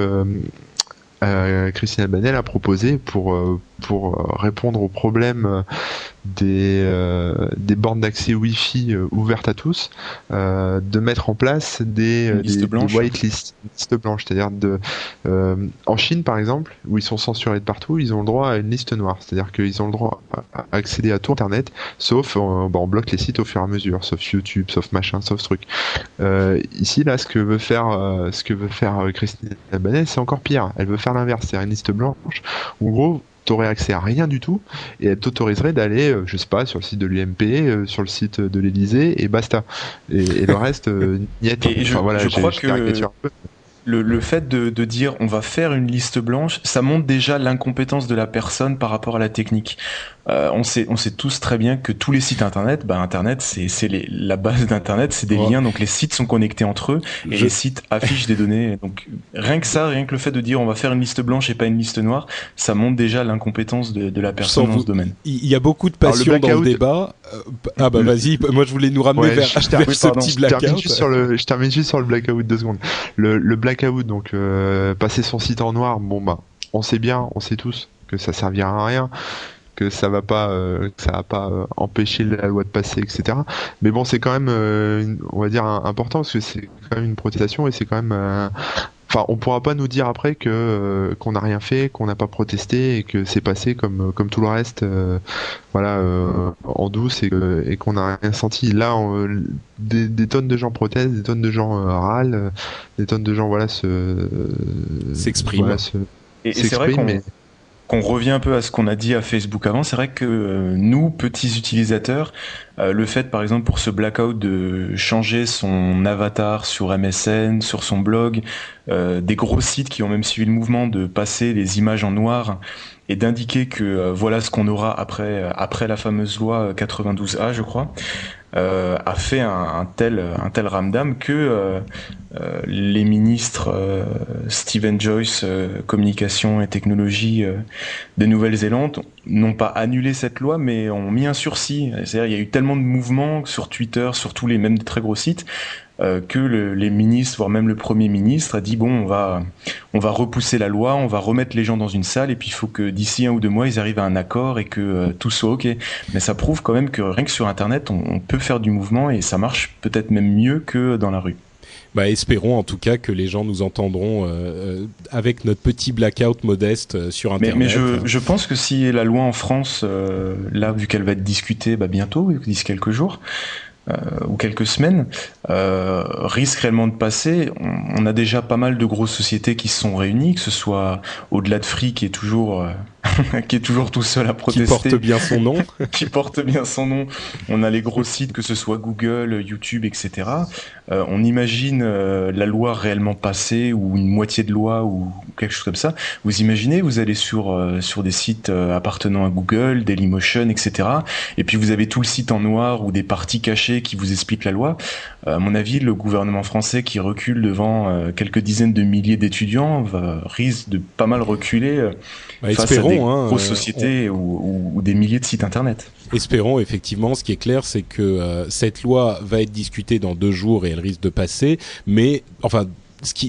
Christine Albanel a proposé pour répondre aux problèmes des bornes d'accès Wi-Fi ouvertes à tous, de mettre en place des whitelists, listes blanches, c'est-à-dire en Chine par exemple, où ils sont censurés de partout, ils ont le droit à une liste noire, c'est-à-dire qu'ils ont le droit à accéder à tout Internet, sauf on bloque les sites au fur et à mesure, sauf YouTube, sauf machin, sauf ce truc. Ici là, ce que veut faire Christine Albanel, c'est encore pire. Elle veut faire l'inverse, c'est-à-dire une liste blanche où en gros t'aurais accès à rien du tout et elle t'autoriserait d'aller, je sais pas, sur le site de l'UMP, sur le site de l'Elysée et basta. Et le reste, niet. Je crois que le fait de dire on va faire une liste blanche, ça montre déjà l'incompétence de la personne par rapport à la technique. On sait tous très bien que tous les sites internet, internet c'est la base d'internet, c'est des liens, donc les sites sont connectés entre eux et les sites affichent des données. Donc rien que le fait de dire on va faire une liste blanche et pas une liste noire, ça montre déjà l'incompétence de la personne dans ce domaine. Il y a beaucoup de passion dans le débat. Vas-y, moi je voulais nous ramener vers ce petit blackout. Je termine juste sur le blackout 2 secondes. Le blackout, donc passer son site en noir, on sait tous que ça servira à rien, que ça va pas empêcher la loi de passer, etc. Mais bon, c'est quand même on va dire important, parce que c'est quand même une protestation et c'est quand même on pourra pas nous dire après qu'on n'a rien fait, qu'on n'a pas protesté et que c'est passé comme tout le reste, en douce et qu'on n'a rien senti. Là, des tonnes de gens protestent, des tonnes de gens râlent, des tonnes de gens s'expriment. Et c'est vrai qu'on revient un peu à ce qu'on a dit à Facebook avant, c'est vrai que nous, petits utilisateurs, le fait par exemple pour ce blackout de changer son avatar sur MSN, sur son blog, des gros sites qui ont même suivi le mouvement de passer les images en noir et d'indiquer que voilà ce qu'on aura après la fameuse loi 92A, je crois, a fait un tel ramdam que les ministres Stephen Joyce, communication et technologie de Nouvelle-Zélande, n'ont pas annulé cette loi, mais ont mis un sursis. C'est-à-dire, il y a eu tellement de mouvements sur Twitter, sur tous les mêmes très gros sites, que les ministres, voire même le Premier ministre, a dit bon, on va repousser la loi, on va remettre les gens dans une salle, et puis il faut que d'ici 1 ou 2 mois, ils arrivent à un accord et que tout soit ok. Mais ça prouve quand même que rien que sur Internet, on peut faire du mouvement et ça marche peut-être même mieux que dans la rue. Bah, espérons en tout cas que les gens nous entendront avec notre petit blackout modeste sur Internet. Mais je pense que si la loi en France, là, vu qu'elle va être discutée bientôt, d'ici quelques jours, ou quelques semaines, risque réellement de passer. On a déjà pas mal de grosses sociétés qui se sont réunies, que ce soit au-delà de Free qui est toujours tout seul à protester. Qui porte bien son nom. Qui porte bien son nom. On a les gros sites, que ce soit Google, YouTube, etc. On imagine la loi réellement passée, ou une moitié de loi, ou quelque chose comme ça. Vous imaginez, vous allez sur des sites appartenant à Google, Dailymotion, etc. Et puis vous avez tout le site en noir, ou des parties cachées qui vous expliquent la loi. À mon avis, le gouvernement français qui recule devant quelques dizaines de milliers d'étudiants risque de pas mal reculer face à des grosses sociétés ou des milliers de sites internet. Espérons, effectivement. Ce qui est clair, c'est que cette loi va être discutée dans 2 jours et elle risque de passer, mais enfin,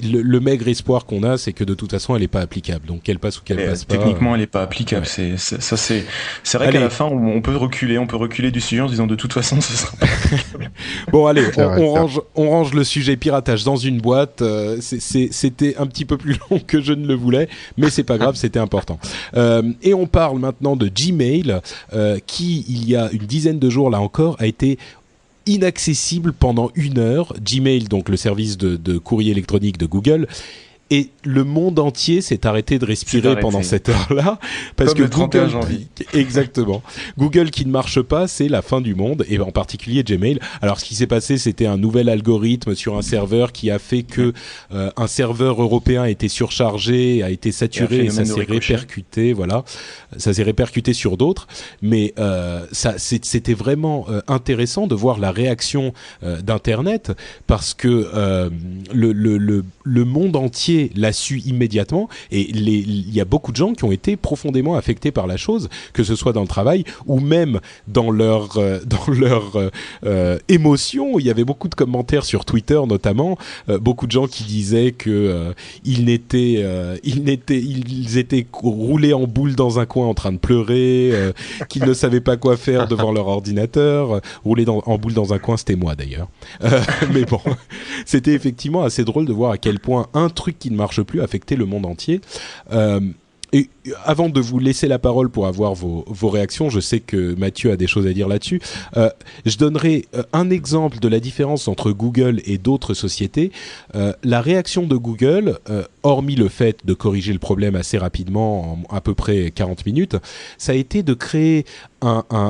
le maigre espoir qu'on a, c'est que de toute façon, elle n'est pas applicable. Donc, qu'elle passe ou qu'elle passe pas. Techniquement, elle n'est pas applicable. Ouais. C'est vrai qu'à la fin, on peut reculer du sujet en se disant de toute façon, ce sera pas applicable. Bon, allez, on range le sujet piratage dans une boîte. C'était un petit peu plus long que je ne le voulais, mais c'est pas grave, c'était important. Et on parle maintenant de Gmail, qui, il y a une dizaine de jours, là encore, a été inaccessible pendant 1 heure. Gmail, donc le service de courrier électronique de Google, et le monde entier s'est arrêté de respirer pendant cette heure-là, parce comme que le 31 janvier. Exactement. Google qui ne marche pas, c'est la fin du monde, et en particulier Gmail. Alors, ce qui s'est passé, c'était un nouvel algorithme sur un serveur qui a fait que un serveur européen a été surchargé, a été saturé, et ça s'est répercuté. Voilà, ça s'est répercuté sur d'autres. Mais c'était vraiment intéressant de voir la réaction d'Internet, parce que le monde entier l'a su immédiatement, et il y a beaucoup de gens qui ont été profondément affectés par la chose, que ce soit dans le travail ou même dans leur émotion. Il y avait beaucoup de commentaires sur Twitter notamment, beaucoup de gens qui disaient que ils étaient roulés en boule dans un coin en train de pleurer, qu'ils ne savaient pas quoi faire devant leur ordinateur. Rouler en boule dans un coin, c'était moi d'ailleurs. Mais bon, c'était effectivement assez drôle de voir à quel point un truc qui ne marche plus affectait le monde entier. Et avant de vous laisser la parole pour avoir vos réactions, je sais que Mathieu a des choses à dire là-dessus, je donnerai un exemple de la différence entre Google et d'autres sociétés. La réaction de Google, hormis le fait de corriger le problème assez rapidement, en à peu près 40 minutes, ça a été de créer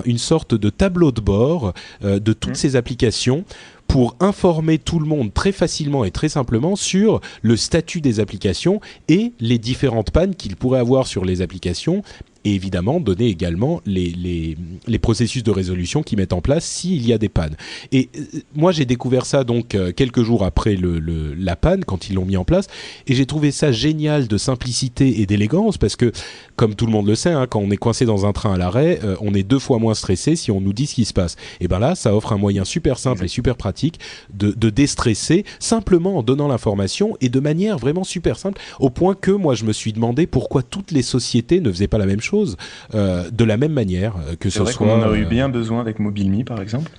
une sorte de tableau de bord de toutes ces applications, pour informer tout le monde très facilement et très simplement sur le statut des applications et les différentes pannes qu'il pourrait avoir sur les applications, et évidemment donner également les processus de résolution qu'ils mettent en place s'il y a des pannes. Et moi j'ai découvert ça donc quelques jours après la panne, quand ils l'ont mis en place, et j'ai trouvé ça génial de simplicité et d'élégance, parce que comme tout le monde le sait, quand on est coincé dans un train à l'arrêt, on est 2 fois moins stressé si on nous dit ce qui se passe. Et ben là, ça offre un moyen super simple et super pratique de déstresser, simplement en donnant l'information, et de manière vraiment super simple, au point que moi je me suis demandé pourquoi toutes les sociétés ne faisaient pas la même chose, de la même manière, que ce soit... C'est vrai qu'on en a eu bien besoin avec MobileMe par exemple.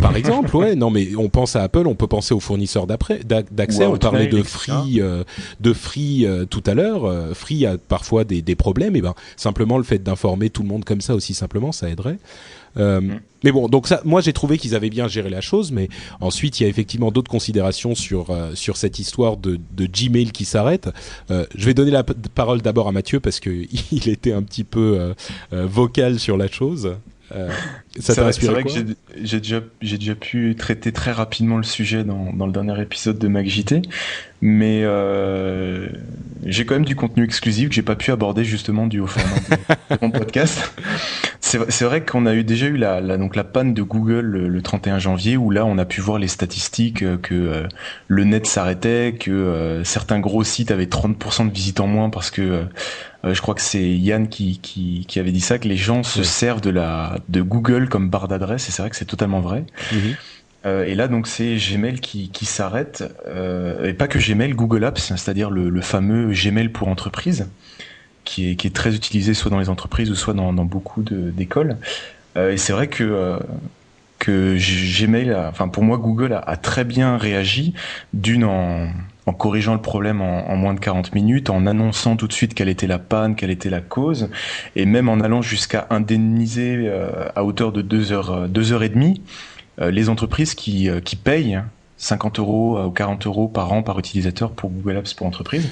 Par exemple, ouais, non, mais on pense à Apple, on peut penser aux fournisseurs d'accès. On parlait de Free, tout à l'heure. Free a parfois des problèmes, et ben simplement le fait d'informer tout le monde comme ça aussi simplement, ça aiderait. Mais bon, donc ça, moi j'ai trouvé qu'ils avaient bien géré la chose, mais ensuite il y a effectivement d'autres considérations sur cette histoire de Gmail qui s'arrête. Je vais donner la parole d'abord à Mathieu parce que il était un petit peu vocal sur la chose. Ça t'a inspiré quoi ? C'est vrai que j'ai déjà pu traiter très rapidement le sujet dans le dernier épisode de MacJT, mais j'ai quand même du contenu exclusif que j'ai pas pu aborder justement dû au format de mon podcast. C'est vrai qu'on a déjà eu donc la panne de Google le 31 janvier où là on a pu voir les statistiques que le net s'arrêtait, que certains gros sites avaient 30% de visites en moins parce que je crois que c'est Yann qui avait dit ça, que les gens se servent de Google comme barre d'adresse, et c'est vrai que c'est totalement vrai. Et là donc c'est Gmail qui s'arrête, et pas que Gmail, Google Apps, c'est-à-dire le fameux Gmail pour entreprise, qui est très utilisé soit dans les entreprises ou soit dans beaucoup d'écoles. Et c'est vrai que Gmail, pour moi Google a très bien réagi, en corrigeant le problème en moins de 40 minutes, en annonçant tout de suite quelle était la panne, quelle était la cause, et même en allant jusqu'à indemniser à hauteur de 2 heures et demie les entreprises qui payent 50 € ou 40 € par an par utilisateur pour Google Apps pour entreprise.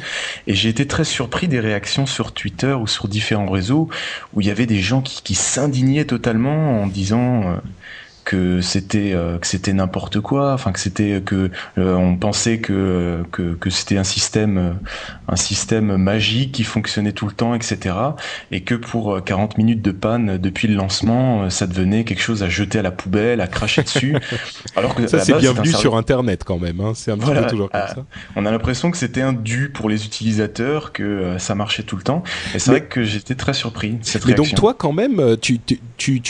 Et j'ai été très surpris des réactions sur Twitter ou sur différents réseaux où il y avait des gens qui s'indignaient totalement en disant que c'était n'importe quoi, enfin que c'était on pensait que c'était un système magique qui fonctionnait tout le temps, etc. Et que pour 40 minutes de panne depuis le lancement, ça devenait quelque chose à jeter à la poubelle, à cracher dessus. Alors que ça c'est bienvenu sur Internet quand même, hein. C'est un petit peu toujours comme ça. On a l'impression que c'était un dû pour les utilisateurs, que ça marchait tout le temps. Et c'est vrai que j'étais très surpris de cette réaction. Mais donc toi quand même, tu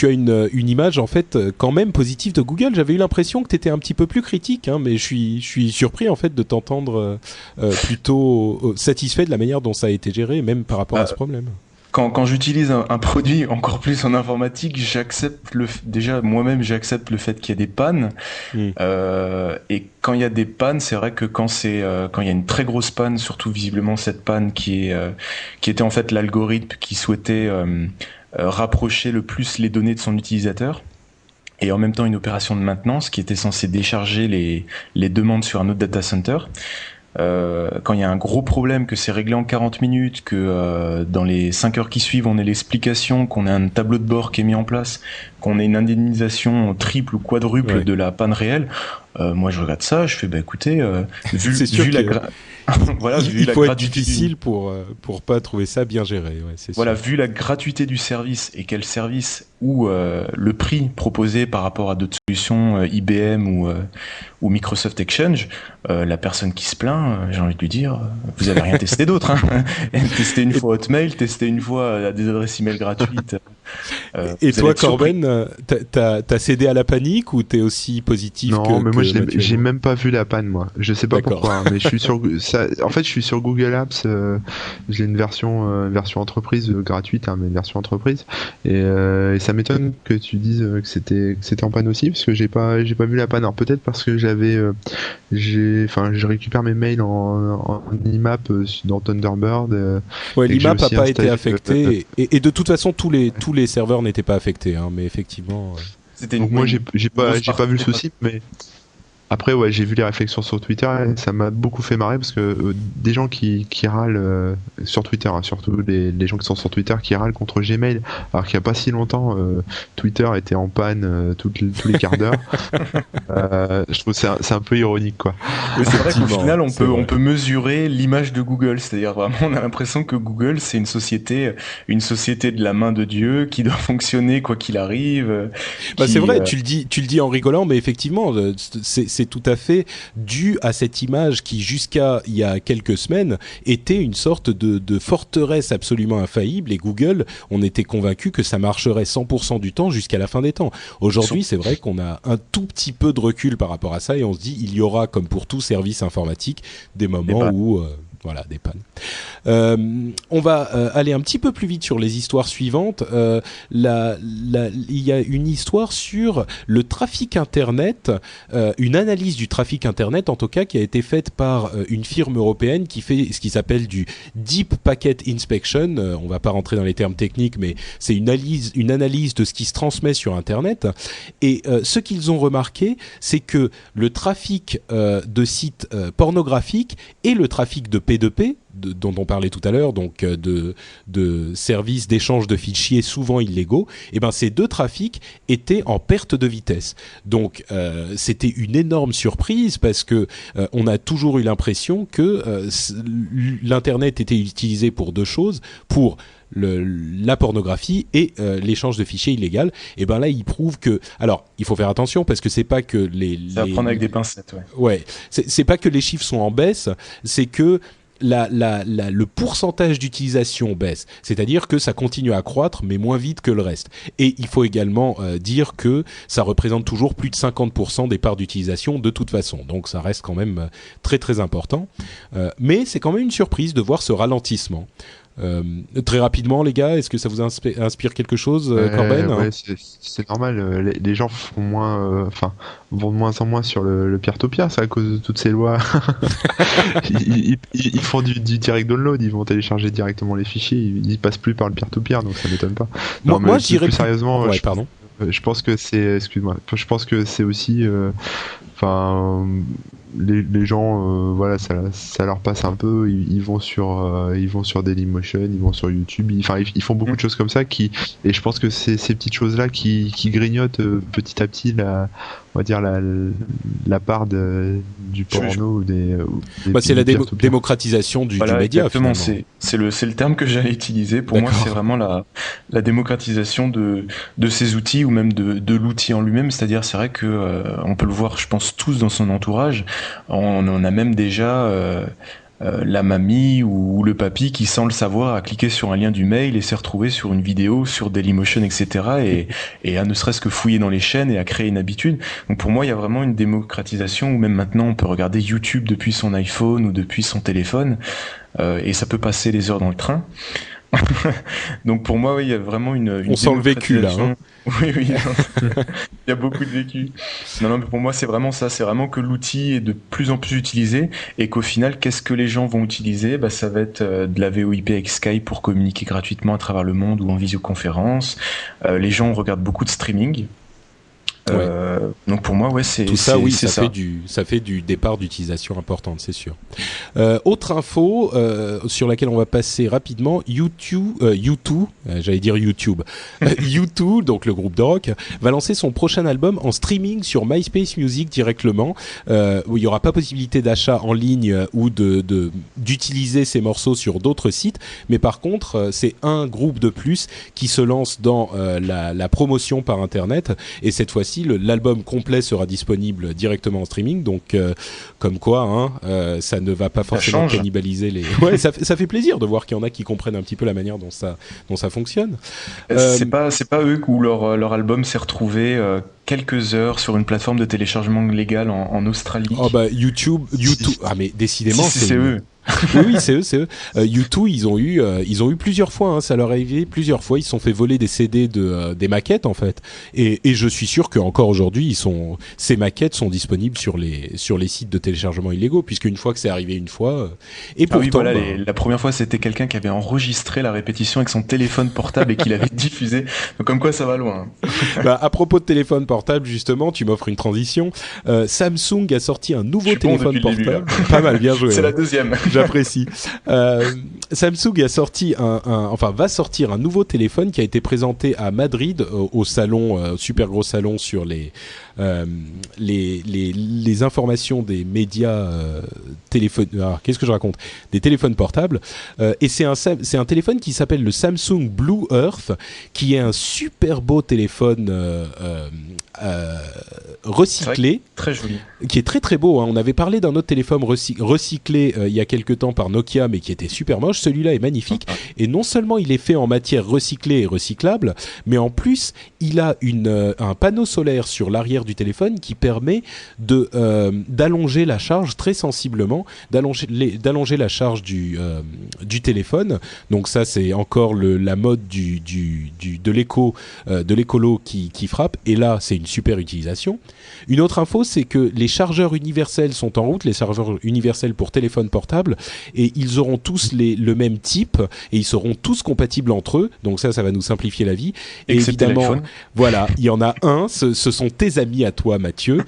as une image en fait quand même positif de Google. J'avais eu l'impression que tu étais un petit peu plus critique, hein, mais je suis surpris en fait de t'entendre plutôt satisfait de la manière dont ça a été géré, même par rapport à ce problème. Quand j'utilise un produit encore plus en informatique, j'accepte moi-même j'accepte le fait qu'il y ait des pannes. Et quand il y a des pannes, c'est vrai que quand il y a une très grosse panne, surtout visiblement cette panne qui était en fait l'algorithme qui souhaitait rapprocher le plus les données de son utilisateur, et en même temps une opération de maintenance qui était censée décharger les demandes sur un autre data center. Quand il y a un gros problème, que c'est réglé en 40 minutes, que dans les 5 heures qui suivent, on ait l'explication, qu'on ait un tableau de bord qui est mis en place, qu'on ait une indemnisation triple ou quadruple de la panne réelle, moi je regarde ça, je fais écoutez, vu il faut être difficile pour pas trouver ça bien géré. Ouais, c'est voilà, sûr. vu la gratuité du service et quel service ou le prix proposé par rapport à d'autres solutions IBM ou Microsoft Exchange, la personne qui se plaint, j'ai envie de lui dire, vous avez rien testé d'autre, hein. Testez une fois Hotmail, testez une fois des adresses email gratuites. Et toi, Corben, t'as cédé à la panique ou t'es aussi positif? Non, mais moi j'ai même pas vu la panne, moi. Je sais pas pourquoi, hein, mais je suis sur en fait je suis sur Google Apps. J'ai une version entreprise gratuite, hein, mais une version entreprise. Et ça m'étonne que tu dises que c'était en panne aussi, parce que j'ai pas vu la panne. Alors peut-être parce que je récupère mes mails en IMAP dans Thunderbird. L'IMAP a pas été affecté et de toute façon tous les serveurs n'étaient pas affectés, hein, mais effectivement. Donc moi j'ai pas vu le souci, mais après j'ai vu les réflexions sur Twitter et ça m'a beaucoup fait marrer parce que des gens qui râlent sur Twitter, hein, surtout les gens qui sont sur Twitter qui râlent contre Gmail, alors qu'il y a pas si longtemps Twitter était en panne tous les quarts d'heure. Je trouve que c'est un peu ironique, quoi. C'est vrai qu'au final on peut mesurer l'image de Google, c'est-à-dire vraiment on a l'impression que Google c'est une société de la main de Dieu qui doit fonctionner quoi qu'il arrive. C'est vrai, tu le dis en rigolant, mais effectivement c'est tout à fait dû à cette image qui, jusqu'à il y a quelques semaines, était une sorte de forteresse absolument infaillible. Et Google, on était convaincu que ça marcherait 100% du temps jusqu'à la fin des temps. Aujourd'hui, c'est vrai qu'on a un tout petit peu de recul par rapport à ça et on se dit, il y aura, comme pour tout service informatique, des moments où Voilà, des pannes. On va aller un petit peu plus vite sur les histoires suivantes. Il y a une histoire sur le trafic Internet, une analyse du trafic Internet en tout cas qui a été faite par une firme européenne qui fait ce qui s'appelle du Deep Packet Inspection. On va pas rentrer dans les termes techniques, mais c'est une analyse de ce qui se transmet sur Internet. Et ce qu'ils ont remarqué, c'est que le trafic de sites pornographiques et le trafic de P2P, dont on parlait tout à l'heure, donc de services d'échange de fichiers souvent illégaux, et ben ces deux trafics étaient en perte de vitesse. Donc c'était une énorme surprise parce que on a toujours eu l'impression que l'internet était utilisé pour deux choses, pour la pornographie et l'échange de fichiers illégal. Et ben là, il prouve que, alors il faut faire attention parce que c'est pas que ça va prendre avec des pincettes, ouais, c'est pas que les chiffres sont en baisse, c'est que le pourcentage d'utilisation baisse, c'est-à-dire que ça continue à croître mais moins vite que le reste. Et il faut également dire que ça représente toujours plus de 50% des parts d'utilisation de toute façon, donc ça reste quand même très très important. Mais c'est quand même une surprise de voir ce ralentissement. Très rapidement, les gars, est-ce que ça vous inspire quelque chose, Corben? Ouais, c'est normal. Les gens font vont de moins en moins sur le peer-to-peer, c'est à cause de toutes ces lois. ils font du direct download, ils vont télécharger directement les fichiers, ils passent plus par le peer-to-peer, donc ça m'étonne pas. Non, moi je dirais plus sérieusement. Ouais, pardon. Je pense que je pense que c'est aussi, les gens, voilà, ça leur passe un peu. Ils vont sur Dailymotion, ils vont sur YouTube. Ils font beaucoup de choses comme ça et je pense que c'est ces petites choses-là qui grignotent petit à petit on va dire la part du porno ou des c'est la démocratisation du média. Exactement, c'est le terme que j'allais utiliser. Pour moi, c'est vraiment la démocratisation de ces outils ou même de l'outil en lui-même. C'est-à-dire, c'est vrai que on peut le voir, je pense, tous dans son entourage. On a même déjà la mamie ou le papy qui, sans le savoir, a cliqué sur un lien du mail et s'est retrouvé sur une vidéo sur Dailymotion, etc. et a ne serait-ce que fouillé dans les chaînes et a créé une habitude. Donc pour moi, il y a vraiment une démocratisation où même maintenant, on peut regarder YouTube depuis son iPhone ou depuis son téléphone et ça peut passer des heures dans le train. Donc pour moi, oui, il y a vraiment une on sent le vécu là. Hein. Oui, il y a beaucoup de vécu. Non, mais pour moi, c'est vraiment ça. C'est vraiment que l'outil est de plus en plus utilisé et qu'au final, qu'est-ce que les gens vont utiliser ? Ça va être de la VoIP avec Skype pour communiquer gratuitement à travers le monde ou en visioconférence. Les gens regardent beaucoup de streaming. Ouais. Donc pour moi, c'est tout ça, oui, ça fait du départ d'utilisation importante, c'est sûr. Autre info sur laquelle on va passer rapidement, U2, j'allais dire YouTube, U2, donc le groupe de rock, va lancer son prochain album en streaming sur MySpace Music directement, où il n'y aura pas possibilité d'achat en ligne ou d'utiliser ces morceaux sur d'autres sites, mais par contre, c'est un groupe de plus qui se lance dans la promotion par Internet, et cette fois-ci, l'album complet sera disponible directement en streaming, donc comme quoi ça ne va pas forcément cannibaliser les... Ouais, ça fait plaisir de voir qu'il y en a qui comprennent un petit peu la manière dont ça fonctionne. C'est pas eux où leur album s'est retrouvé quelques heures sur une plateforme de téléchargement légal en Australie. Oh YouTube, mais décidément c'est eux. Oui, c'est eux. U2, ils ont eu plusieurs fois, ça leur est arrivé plusieurs fois, ils se sont fait voler des CD des maquettes en fait, et je suis sûr qu'encore aujourd'hui, ces maquettes sont disponibles sur les sites de téléchargement illégaux, puisque une fois que c'est arrivé une fois, et pourtant... la première fois, c'était quelqu'un qui avait enregistré la répétition avec son téléphone portable et qui l'avait diffusé, donc comme quoi ça va loin. À propos de téléphone portable, justement, tu m'offres une transition. Samsung a sorti un nouveau téléphone portable. Pas mal, bien joué. C'est la deuxième. J'apprécie. Samsung a sorti va sortir un nouveau téléphone qui a été présenté à Madrid au salon, super gros salon sur les informations des médias qu'est-ce que je raconte ? Des téléphones portables. Et c'est un téléphone qui s'appelle le Samsung Blue Earth, qui est un super beau téléphone recyclé, très joli, qui est très très beau. Hein. On avait parlé d'un autre téléphone recyclé il y a quelques temps par Nokia, mais qui était super moche. Celui-là est magnifique. Et non seulement il est fait en matière recyclée et recyclable, mais en plus il a un panneau solaire sur l'arrière du téléphone qui permet d'allonger la charge très sensiblement, d'allonger la charge du téléphone. Donc ça c'est encore la mode de l'écolo qui frappe. Et là c'est une super utilisation. Une autre info, c'est que les chargeurs universels sont en route, les chargeurs universels pour téléphone portable, et ils auront tous le même type, et ils seront tous compatibles entre eux, donc ça va nous simplifier la vie. Et évidemment, voilà, il y en a un, ce sont tes amis à toi, Mathieu.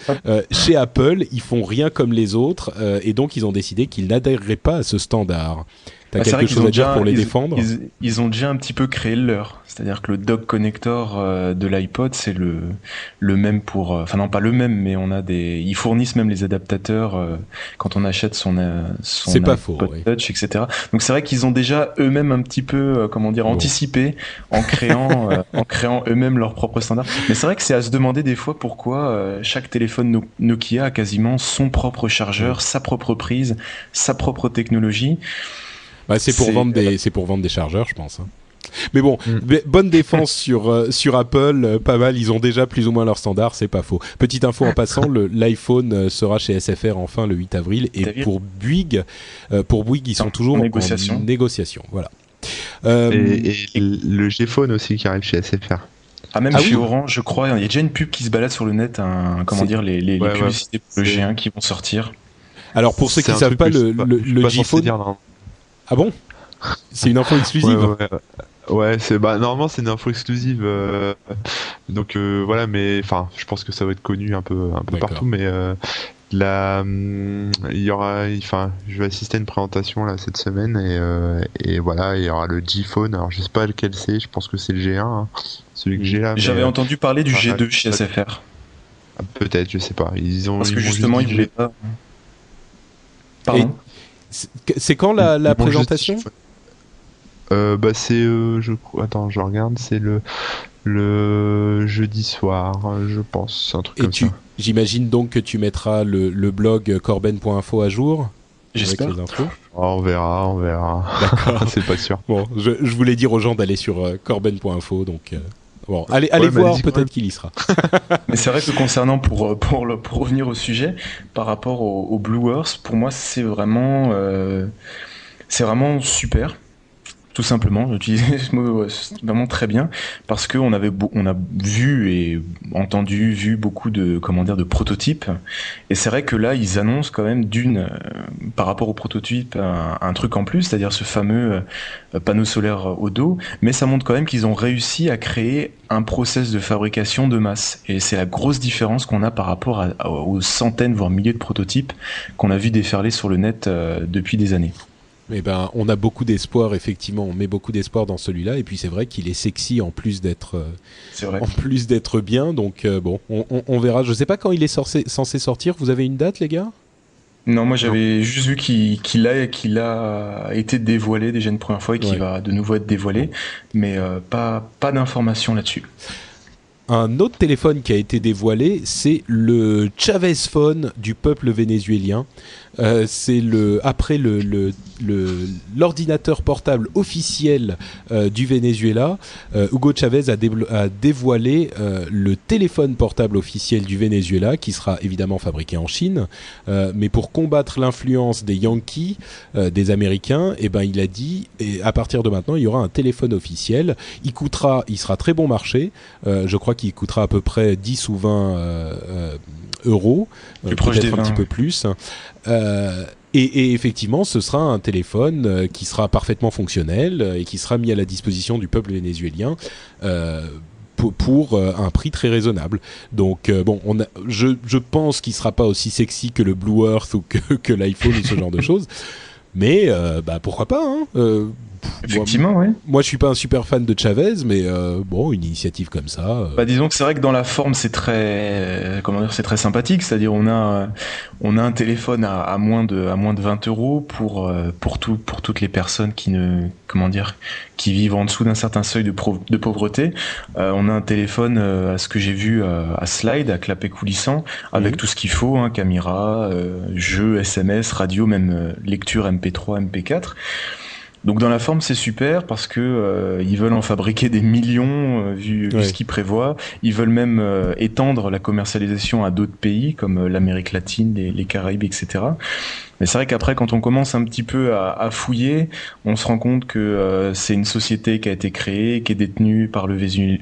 Chez Apple, ils font rien comme les autres, et donc ils ont décidé qu'ils n'adhéreraient pas à ce standard. T'as quelque chose à dire pour les défendre ? Ils ont déjà un petit peu créé le leur. C'est-à-dire que le dock connector de l'iPod, c'est le même pour... Enfin non, pas le même, mais ils fournissent même les adaptateurs quand on achète son c'est pas faux, iPod Touch, etc. Donc c'est vrai qu'ils ont déjà eux-mêmes un petit peu, anticipé en créant eux-mêmes leur propre standard. Mais c'est vrai que c'est à se demander des fois pourquoi chaque téléphone Nokia a quasiment son propre chargeur, sa propre prise, sa propre technologie. Bah, c'est pour vendre des chargeurs, je pense. Hein. Mais bon, bonne défense sur Apple, pas mal. Ils ont déjà plus ou moins leur standard, c'est pas faux. Petite info en passant, l'iPhone sera chez SFR enfin le 8 avril. Et pour Bouygues, ils sont toujours en négociation. Voilà. Et le G-Phone aussi qui arrive chez SFR. Chez Orange, je crois. Il y a déjà une pub qui se balade sur le net. Les publicités pour le G1 qui vont sortir. Alors pour ceux qui ne savent pas, le G-Phone... Ah bon ? C'est une info exclusive. Ouais, normalement c'est une info exclusive. Donc voilà, mais enfin, je pense que ça va être connu un peu partout, mais il y aura, je vais assister à une présentation là cette semaine et voilà, il y aura le G-Phone. Alors je sais pas lequel c'est, je pense que c'est le G1, hein, celui que j'ai là. J'avais entendu parler du G2 chez SFR. Peut-être, je sais pas. Parce que justement ils voulaient pas. Pardon. C'est quand la présentation ? C'est attends, je regarde, c'est le jeudi soir, je pense, un truc comme ça. J'imagine donc que tu mettras le blog corben.info à jour. J'espère. Avec les infos. On verra. D'accord. C'est pas sûr. Bon, je voulais dire aux gens d'aller sur corben.info, donc bon, allez voir, peut-être qu'il y sera. Mais c'est vrai que concernant pour revenir au sujet, par rapport au Blue Earth, pour moi c'est vraiment super. Tout simplement, j'utilisais ce mot vraiment très bien parce que on a vu et entendu beaucoup de prototypes, et c'est vrai que là ils annoncent quand même par rapport aux prototypes un truc en plus, c'est-à-dire ce fameux panneau solaire au dos, mais ça montre quand même qu'ils ont réussi à créer un process de fabrication de masse, et c'est la grosse différence qu'on a par rapport aux centaines voire milliers de prototypes qu'on a vu déferler sur le net depuis des années. Eh ben, on a beaucoup d'espoir, effectivement. On met beaucoup d'espoir dans celui-là. Et puis, c'est vrai qu'il est sexy en plus d'être bien. Donc, on verra. Je ne sais pas quand il est censé sortir. Vous avez une date, les gars ? Non, moi, j'avais juste vu qu'il a été dévoilé déjà une première fois et qu'il va de nouveau être dévoilé. Mais pas d'informations là-dessus. Un autre téléphone qui a été dévoilé, c'est le Chavez Phone du peuple vénézuélien. C'est après l'ordinateur portable officiel du Venezuela. Hugo Chavez a dévoilé le téléphone portable officiel du Venezuela, qui sera évidemment fabriqué en Chine, mais pour combattre l'influence des Yankees, des Américains, il a dit, et à partir de maintenant il y aura un téléphone officiel. Il sera très bon marché, je crois qu'il coûtera à peu près 10 ou 20 euros, peut-être un petit peu plus. Et effectivement, ce sera un téléphone qui sera parfaitement fonctionnel et qui sera mis à la disposition du peuple vénézuélien pour un prix très raisonnable. Donc je pense qu'il sera pas aussi sexy que le Blue Earth ou que l'iPhone ou ce genre de choses. mais pourquoi pas, hein. Effectivement, oui. Moi, je suis pas un super fan de Chavez, mais bon, une initiative comme ça. Disons que c'est vrai que dans la forme, c'est très, comment dire, c'est très sympathique. C'est-à-dire, on a un téléphone à moins de 20 euros pour toutes les personnes qui vivent en dessous d'un certain seuil de pauvreté. On a un téléphone, à ce que j'ai vu, à slide, à clapet coulissant, avec tout ce qu'il faut, hein, caméra, jeux, SMS, radio, même lecture MP3, MP4. Donc dans la forme c'est super parce que ils veulent en fabriquer des millions vu ce qu'ils prévoient. Ils veulent même étendre la commercialisation à d'autres pays comme l'Amérique latine, les Caraïbes, etc. Mais c'est vrai qu'après quand on commence un petit peu à fouiller, on se rend compte que c'est une société qui a été créée, qui est détenue par le pays,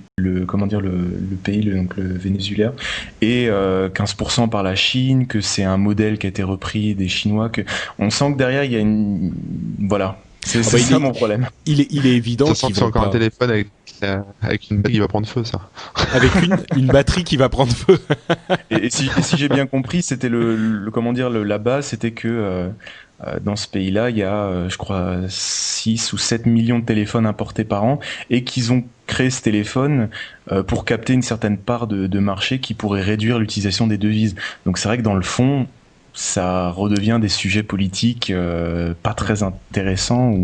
donc le Venezuela, et 15% par la Chine, que c'est un modèle qui a été repris des Chinois, que on sent que derrière il y a une voilà. C'est ça mon problème. Il est évident ça sent que c'est encore un téléphone avec une batterie qui va prendre feu, ça. Avec une batterie qui va prendre feu. et si j'ai bien compris, c'était la base, c'était que dans ce pays-là, il y a, je crois, 6 ou 7 millions de téléphones importés par an, et qu'ils ont créé ce téléphone pour capter une certaine part de marché qui pourrait réduire l'utilisation des devises. Donc c'est vrai que dans le fond, ça redevient des sujets politiques pas très intéressants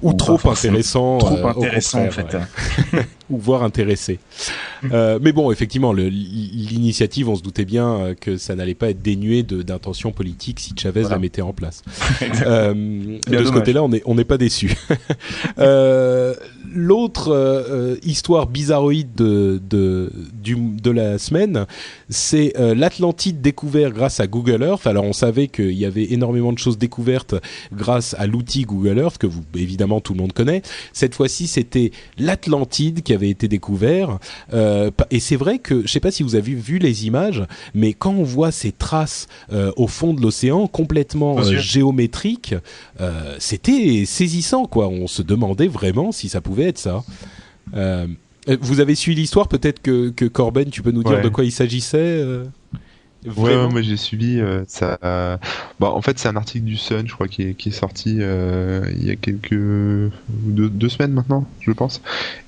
ou trop intéressants. Trop intéressants en fait. Ouais. Ou voire intéressés. Mais bon, effectivement, l'initiative, on se doutait bien que ça n'allait pas être dénué d'intention politique si Chavez la mettait en place. De ce côté-là, on n'est pas déçus. L'autre histoire bizarroïde de la semaine, c'est l'Atlantide découvert grâce à Google Earth. Alors on savait qu'il y avait énormément de choses découvertes grâce à l'outil Google Earth que évidemment tout le monde connaît. Cette fois-ci, c'était l'Atlantide qui avait été découvert. Et c'est vrai que, je ne sais pas si vous avez vu les images, mais quand on voit ces traces au fond de l'océan complètement géométriques, c'était saisissant, quoi. On se demandait vraiment si ça pouvait être ça. Vous avez suivi l'histoire, peut-être que Corben, tu peux nous dire de quoi il s'agissait Ouais, moi j'ai suivi ça. En fait, c'est un article du Sun, je crois, qui est sorti il y a deux semaines maintenant, je pense.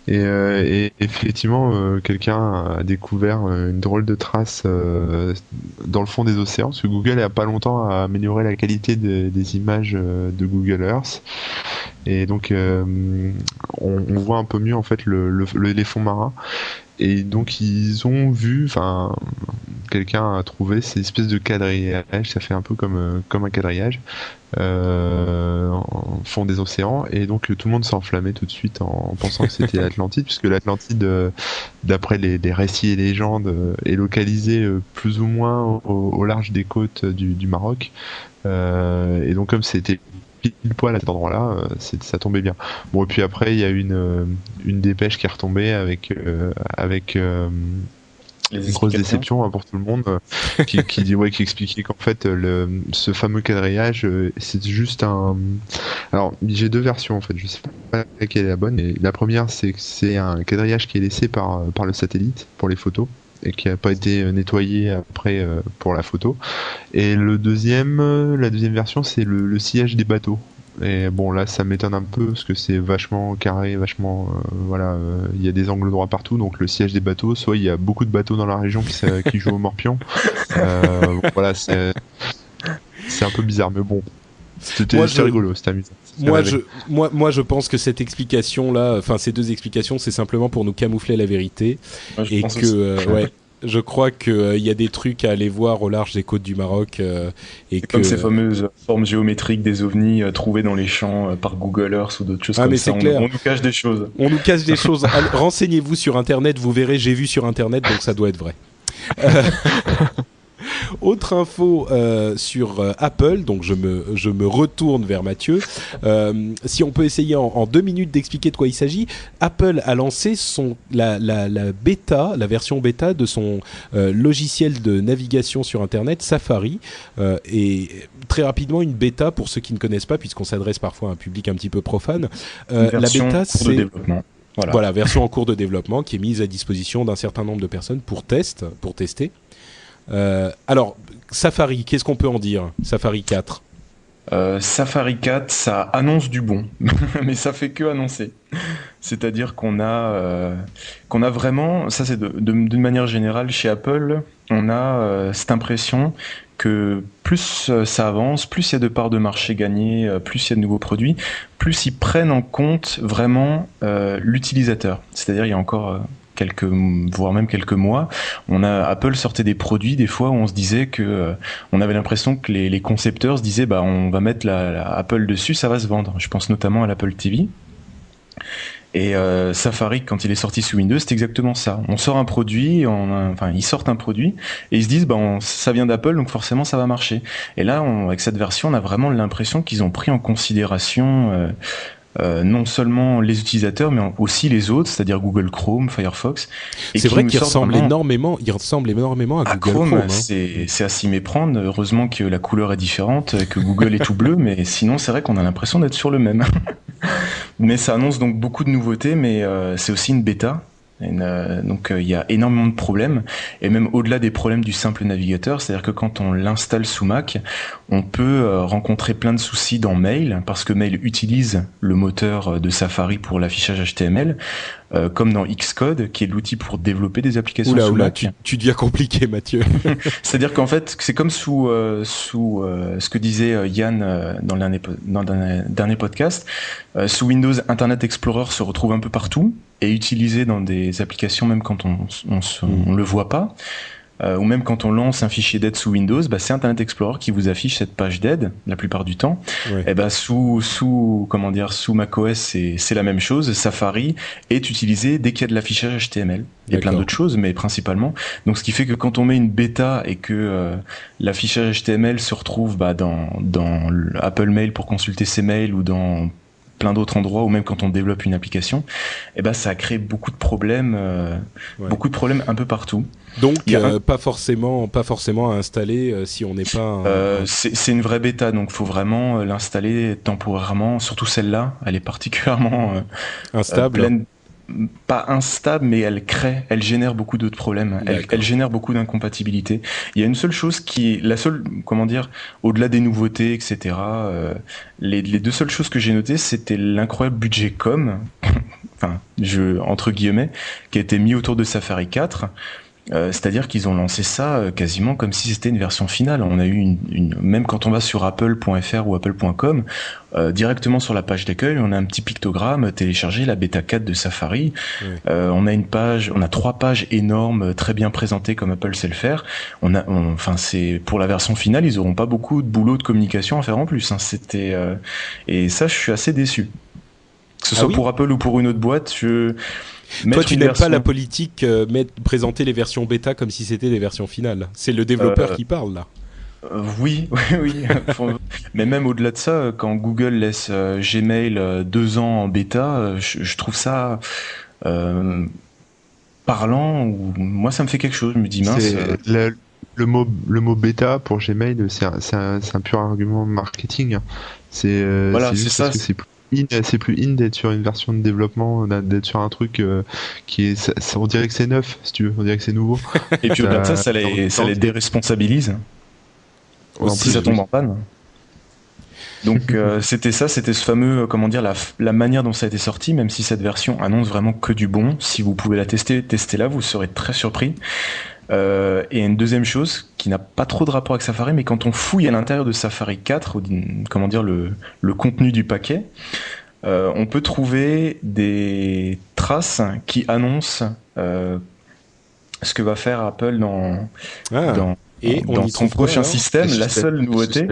Et effectivement, quelqu'un a découvert une drôle de trace dans le fond des océans, parce que Google, il n'y a pas longtemps, a amélioré la qualité des images de Google Earth. Et donc, on voit un peu mieux en fait les fonds marins. Et donc ils ont vu, quelqu'un a trouvé ces espèces de quadrillages, ça fait un peu comme un quadrillage en fond des océans, et donc tout le monde s'est enflammé tout de suite en pensant que c'était l'Atlantide, puisque l'Atlantide, d'après les récits et légendes, est localisée plus ou moins au large des côtes du Maroc, et donc comme c'était pile poil à cet endroit-là, ça tombait bien. Bon, et puis après, il y a une dépêche qui est retombée avec une grosse déception pour tout le monde, qui expliquait qu'en fait ce fameux quadrillage, c'est juste un. Alors j'ai deux versions en fait, je sais pas laquelle est la bonne. Et la première, c'est que c'est un quadrillage qui est laissé par le satellite pour les photos, et qui n'a pas été nettoyé après pour la photo. Et la deuxième version, c'est le sillage des bateaux. Et bon, là ça m'étonne un peu parce que c'est vachement carré, vachement il y a des angles droits partout, donc le sillage des bateaux, soit il y a beaucoup de bateaux dans la région qui jouent au morpion, voilà, c'est un peu bizarre, mais bon, c'était rigolo, c'était amusant. Moi, je pense que cette explication-là, enfin ces deux explications, c'est simplement pour nous camoufler la vérité, et que je crois qu'il y a des trucs à aller voir au large des côtes du Maroc. Comme ces fameuses formes géométriques des ovnis trouvées dans les champs par Google Earth ou d'autres choses comme ça. On nous cache des choses. On nous cache des choses. Renseignez-vous sur Internet, vous verrez, j'ai vu sur Internet, donc ça doit être vrai. Autre info sur Apple, donc je me retourne vers Mathieu. Si on peut essayer en 2 minutes d'expliquer de quoi il s'agit, Apple a lancé la version bêta de son logiciel de navigation sur Internet, Safari, et très rapidement une bêta pour ceux qui ne connaissent pas, puisqu'on s'adresse parfois à un public un petit peu profane. La bêta, c'est voilà, version en cours de développement qui est mise à disposition d'un certain nombre de personnes pour tester. Alors, Safari, qu'est-ce qu'on peut en dire ? Safari 4. Safari 4, ça annonce du bon, mais ça fait que annoncer. C'est-à-dire qu'on a vraiment, ça c'est d'une manière générale chez Apple, on a cette impression que plus ça avance, plus il y a de parts de marché gagnées, plus il y a de nouveaux produits, plus ils prennent en compte vraiment l'utilisateur. C'est-à-dire il y a encore voire même quelques mois, Apple sortait des produits des fois où on se disait que on avait l'impression que les concepteurs se disaient bah on va mettre la Apple dessus, ça va se vendre. Je pense notamment à l'Apple TV. Et Safari, quand il est sorti sous Windows, c'est exactement ça. On sort un produit, ils sortent un produit et ils se disent bah ça vient d'Apple, donc forcément ça va marcher. Et là, avec cette version, on a vraiment l'impression qu'ils ont pris en considération non seulement les utilisateurs, mais aussi les autres, c'est-à-dire Google Chrome, Firefox. C'est vrai qu'il ressemble énormément à Google Chrome. Hein. C'est à s'y méprendre. Heureusement que la couleur est différente, que Google est tout bleu, mais sinon c'est vrai qu'on a l'impression d'être sur le même. Mais ça annonce donc beaucoup de nouveautés, mais c'est aussi une bêta. Donc il y a énormément de problèmes, et même au-delà des problèmes du simple navigateur, c'est-à-dire que quand on l'installe sous Mac, on peut rencontrer plein de soucis dans Mail, parce que Mail utilise le moteur de Safari pour l'affichage HTML, comme dans Xcode, qui est l'outil pour développer des applications sous Mac. Tu deviens compliqué, Mathieu. C'est-à-dire qu'en fait, c'est comme sous ce que disait Yann dans le dernier podcast, sous Windows, Internet Explorer se retrouve un peu partout, et utilisé dans des applications même quand on le voit pas, ou même quand on lance un fichier d'aide sous Windows, bah c'est Internet Explorer qui vous affiche cette page d'aide la plupart du temps. Ouais. Et bah sous macOS c'est la même chose. Safari est utilisé dès qu'il y a de l'affichage HTML. Il y a plein d'autres choses, mais principalement. Donc ce qui fait que quand on met une bêta et que l'affichage HTML se retrouve dans Apple Mail pour consulter ses mails, ou dans plein d'autres endroits, ou même quand on développe une application, et ben ça a créé beaucoup de problèmes un peu partout. Donc pas forcément à installer si on n'est pas c'est une vraie bêta, donc faut vraiment l'installer temporairement, surtout celle-là, elle est particulièrement instable. Pas instable, mais elle génère beaucoup d'autres problèmes. Elle génère beaucoup d'incompatibilités. Il y a une seule chose au-delà des nouveautés, etc. Les deux seules choses que j'ai notées, c'était l'incroyable budget com, entre guillemets, qui a été mis autour de Safari 4. C'est-à-dire qu'ils ont lancé ça quasiment comme si c'était une version finale. On a eu même quand on va sur apple.fr ou apple.com, directement sur la page d'accueil, on a un petit pictogramme, télécharger la bêta 4 de Safari. Oui. On a 3 pages énormes, très bien présentées comme Apple sait le faire. C'est pour la version finale, ils auront pas beaucoup de boulot de communication à faire en plus. Hein. Et ça, je suis assez déçu. Que ce soit pour Apple ou pour une autre boîte, Toi, tu n'aimes pas la politique, présenter les versions bêta comme si c'était des versions finales. C'est le développeur qui parle, là. Oui. Mais même au-delà de ça, quand Google laisse Gmail 2 ans en bêta, je trouve ça parlant, ou moi ça me fait quelque chose. Je me dis mince. Le mot bêta pour Gmail, c'est un pur argument marketing. C'est juste ça. Parce que c'est plus in d'être sur une version de développement, d'être sur un truc qui est, on dirait que c'est neuf, si tu veux, on dirait que c'est nouveau. Et puis au-delà de ça les déresponsabilise. Si ça tombe en panne. Donc c'était ce fameux, la manière dont ça a été sorti, même si cette version annonce vraiment que du bon. Si vous pouvez la testez-la, vous serez très surpris. Et une deuxième chose qui n'a pas trop de rapport avec Safari, mais quand on fouille à l'intérieur de Safari 4, le contenu du paquet, on peut trouver des traces qui annoncent ce que va faire Apple dans son prochain système. La seule nouveauté,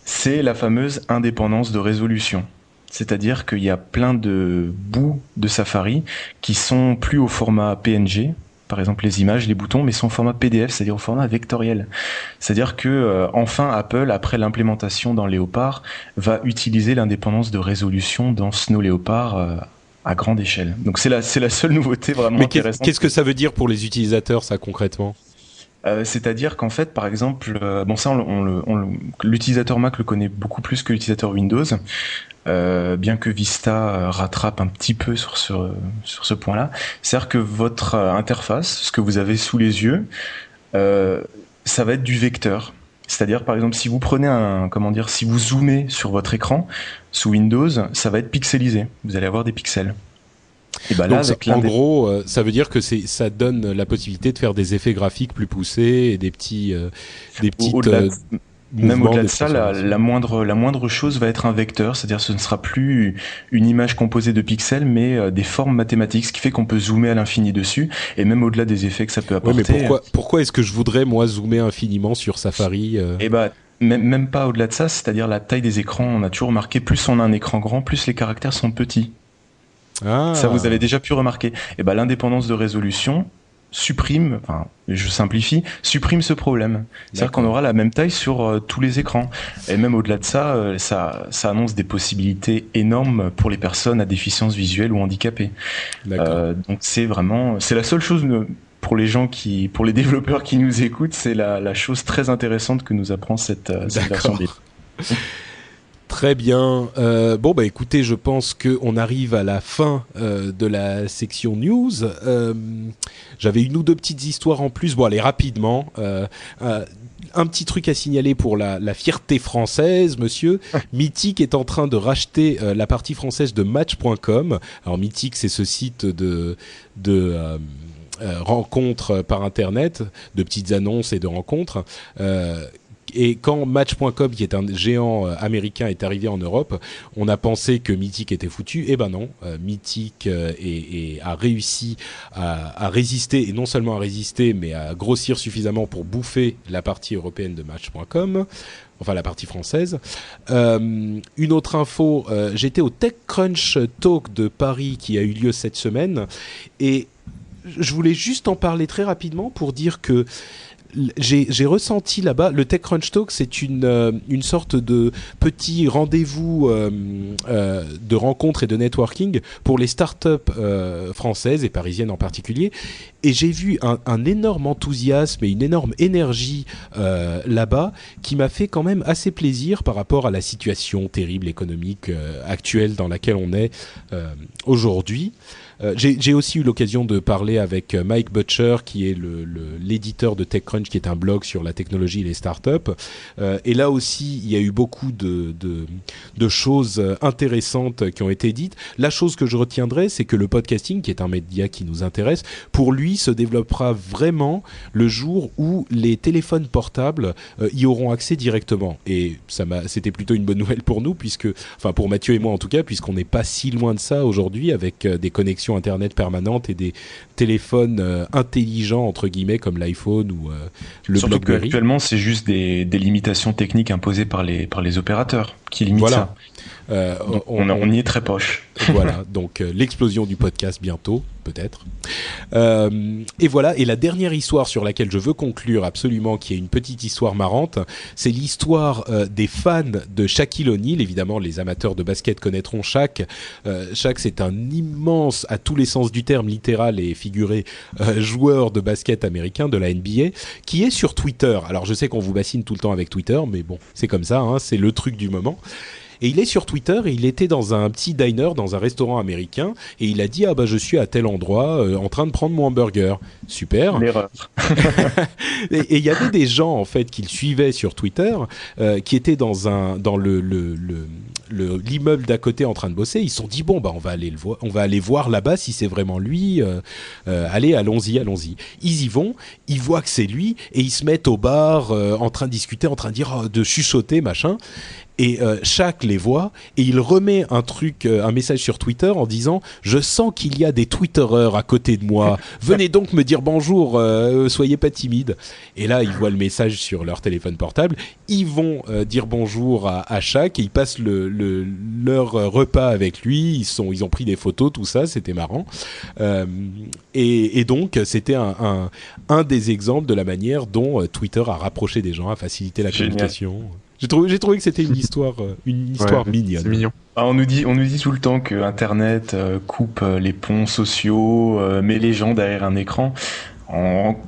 c'est la fameuse indépendance de résolution. C'est-à-dire qu'il y a plein de bouts de Safari qui sont plus au format PNG, par exemple les images, les boutons, mais sont au format PDF, c'est-à-dire au format vectoriel. C'est-à-dire que enfin Apple, après l'implémentation dans Léopard, va utiliser l'indépendance de résolution dans Snow Léopard à grande échelle. Donc c'est la seule nouveauté vraiment intéressante. Qu'est-ce que ça veut dire pour les utilisateurs, ça, concrètement ? C'est-à-dire qu'en fait, par exemple, l'utilisateur Mac le connaît beaucoup plus que l'utilisateur Windows, bien que Vista rattrape un petit peu sur ce point-là. C'est-à-dire que votre interface, ce que vous avez sous les yeux, ça va être du vecteur. C'est-à-dire, par exemple, si vous prenez si vous zoomez sur votre écran sous Windows, ça va être pixelisé. Vous allez avoir des pixels. Et bah là, donc, en gros, ça veut dire que ça donne la possibilité de faire des effets graphiques plus poussés et des petites même au-delà de ça, la moindre chose va être un vecteur, c'est-à-dire ce ne sera plus une image composée de pixels, mais des formes mathématiques, ce qui fait qu'on peut zoomer à l'infini dessus, et même au-delà des effets que ça peut apporter. Ouais, mais pourquoi est-ce que je voudrais, moi, zoomer infiniment sur Safari Eh bah, même pas au-delà de ça, c'est-à-dire la taille des écrans, on a toujours remarqué, plus on a un écran grand, plus les caractères sont petits. Ah. Ça, vous avez déjà pu remarquer. Et ben, l'indépendance de résolution supprime ce problème. C'est-à-dire qu'on aura la même taille sur tous les écrans. Et même au-delà de ça, ça annonce des possibilités énormes pour les personnes à déficience visuelle ou handicapées. Donc c'est la seule chose pour les développeurs qui nous écoutent, c'est la chose très intéressante que nous apprend cette version bêta. Très bien. Écoutez, je pense qu'on arrive à la fin de la section news. J'avais une ou deux petites histoires en plus. Bon, allez, rapidement. Un petit truc à signaler pour la fierté française, monsieur. Mythic est en train de racheter la partie française de Match.com. Alors, Mythic, c'est ce site de rencontres par Internet, de petites annonces et de rencontres. Et quand Match.com, qui est un géant américain, est arrivé en Europe, on a pensé que Mythic était foutu. Eh ben non, Mythic a réussi à résister, et non seulement à résister, mais à grossir suffisamment pour bouffer la partie européenne de Match.com, enfin la partie française. Une autre info, j'étais au TechCrunch Talk de Paris qui a eu lieu cette semaine, et je voulais juste en parler très rapidement pour dire que j'ai ressenti là-bas, le TechCrunch Talk, c'est une sorte de petit rendez-vous de rencontres et de networking pour les startups françaises et parisiennes en particulier. Et j'ai vu un énorme enthousiasme et une énorme énergie là-bas qui m'a fait quand même assez plaisir par rapport à la situation terrible économique actuelle dans laquelle on est aujourd'hui. J'ai aussi eu l'occasion de parler avec Mike Butcher, qui est l'éditeur de TechCrunch, qui est un blog sur la technologie et les startups. Et là aussi, il y a eu beaucoup de choses intéressantes qui ont été dites. La chose que je retiendrai, c'est que le podcasting, qui est un média qui nous intéresse, pour lui, se développera vraiment le jour où les téléphones portables y auront accès directement. Et c'était plutôt une bonne nouvelle pour nous, pour Mathieu et moi en tout cas, puisqu'on n'est pas si loin de ça aujourd'hui, avec des connexions Internet permanentes et des téléphones intelligents entre guillemets comme l'iPhone ou le Surtout BlackBerry. qu'actuellement c'est juste des limitations techniques imposées par les opérateurs qui limitent ça. On y est très proche. Voilà, donc l'explosion du podcast bientôt, peut-être. Et voilà, et la dernière histoire sur laquelle je veux conclure absolument, qui est une petite histoire marrante, c'est l'histoire des fans de Shaquille O'Neal. Évidemment, les amateurs de basket connaîtront Shaq. Shaq, c'est un immense, à tous les sens du terme, littéral et figuré, joueur de basket américain de la NBA, qui est sur Twitter. Alors, je sais qu'on vous bassine tout le temps avec Twitter, mais bon, c'est comme ça, hein, c'est le truc du moment. Et il est sur Twitter et il était dans un petit diner, dans un restaurant américain, et il a dit je suis à tel endroit en train de prendre mon hamburger. Super. L'erreur. Et il y avait des gens en fait qui le suivaient sur Twitter, qui étaient dans l'immeuble d'à côté en train de bosser. Ils se sont dit on va aller voir là-bas si c'est vraiment lui. Allez, allons-y. Ils y vont, ils voient que c'est lui et ils se mettent au bar en train de discuter, en train de dire de chuchoter machin. Et Shaq les voit et il remet un message sur Twitter en disant « Je sens qu'il y a des Twittereurs à côté de moi. Venez donc me dire bonjour, soyez pas timides. » Et là, ils voient le message sur leur téléphone portable. Ils vont dire bonjour à Shaq et ils passent leur repas avec lui. Ils ont pris des photos, tout ça, c'était marrant. Et donc, c'était un des exemples de la manière dont Twitter a rapproché des gens, a facilité la communication. J'ai trouvé que c'était une histoire mignonne. C'est mignon. On nous dit tout le temps que Internet coupe les ponts sociaux, met les gens derrière un écran.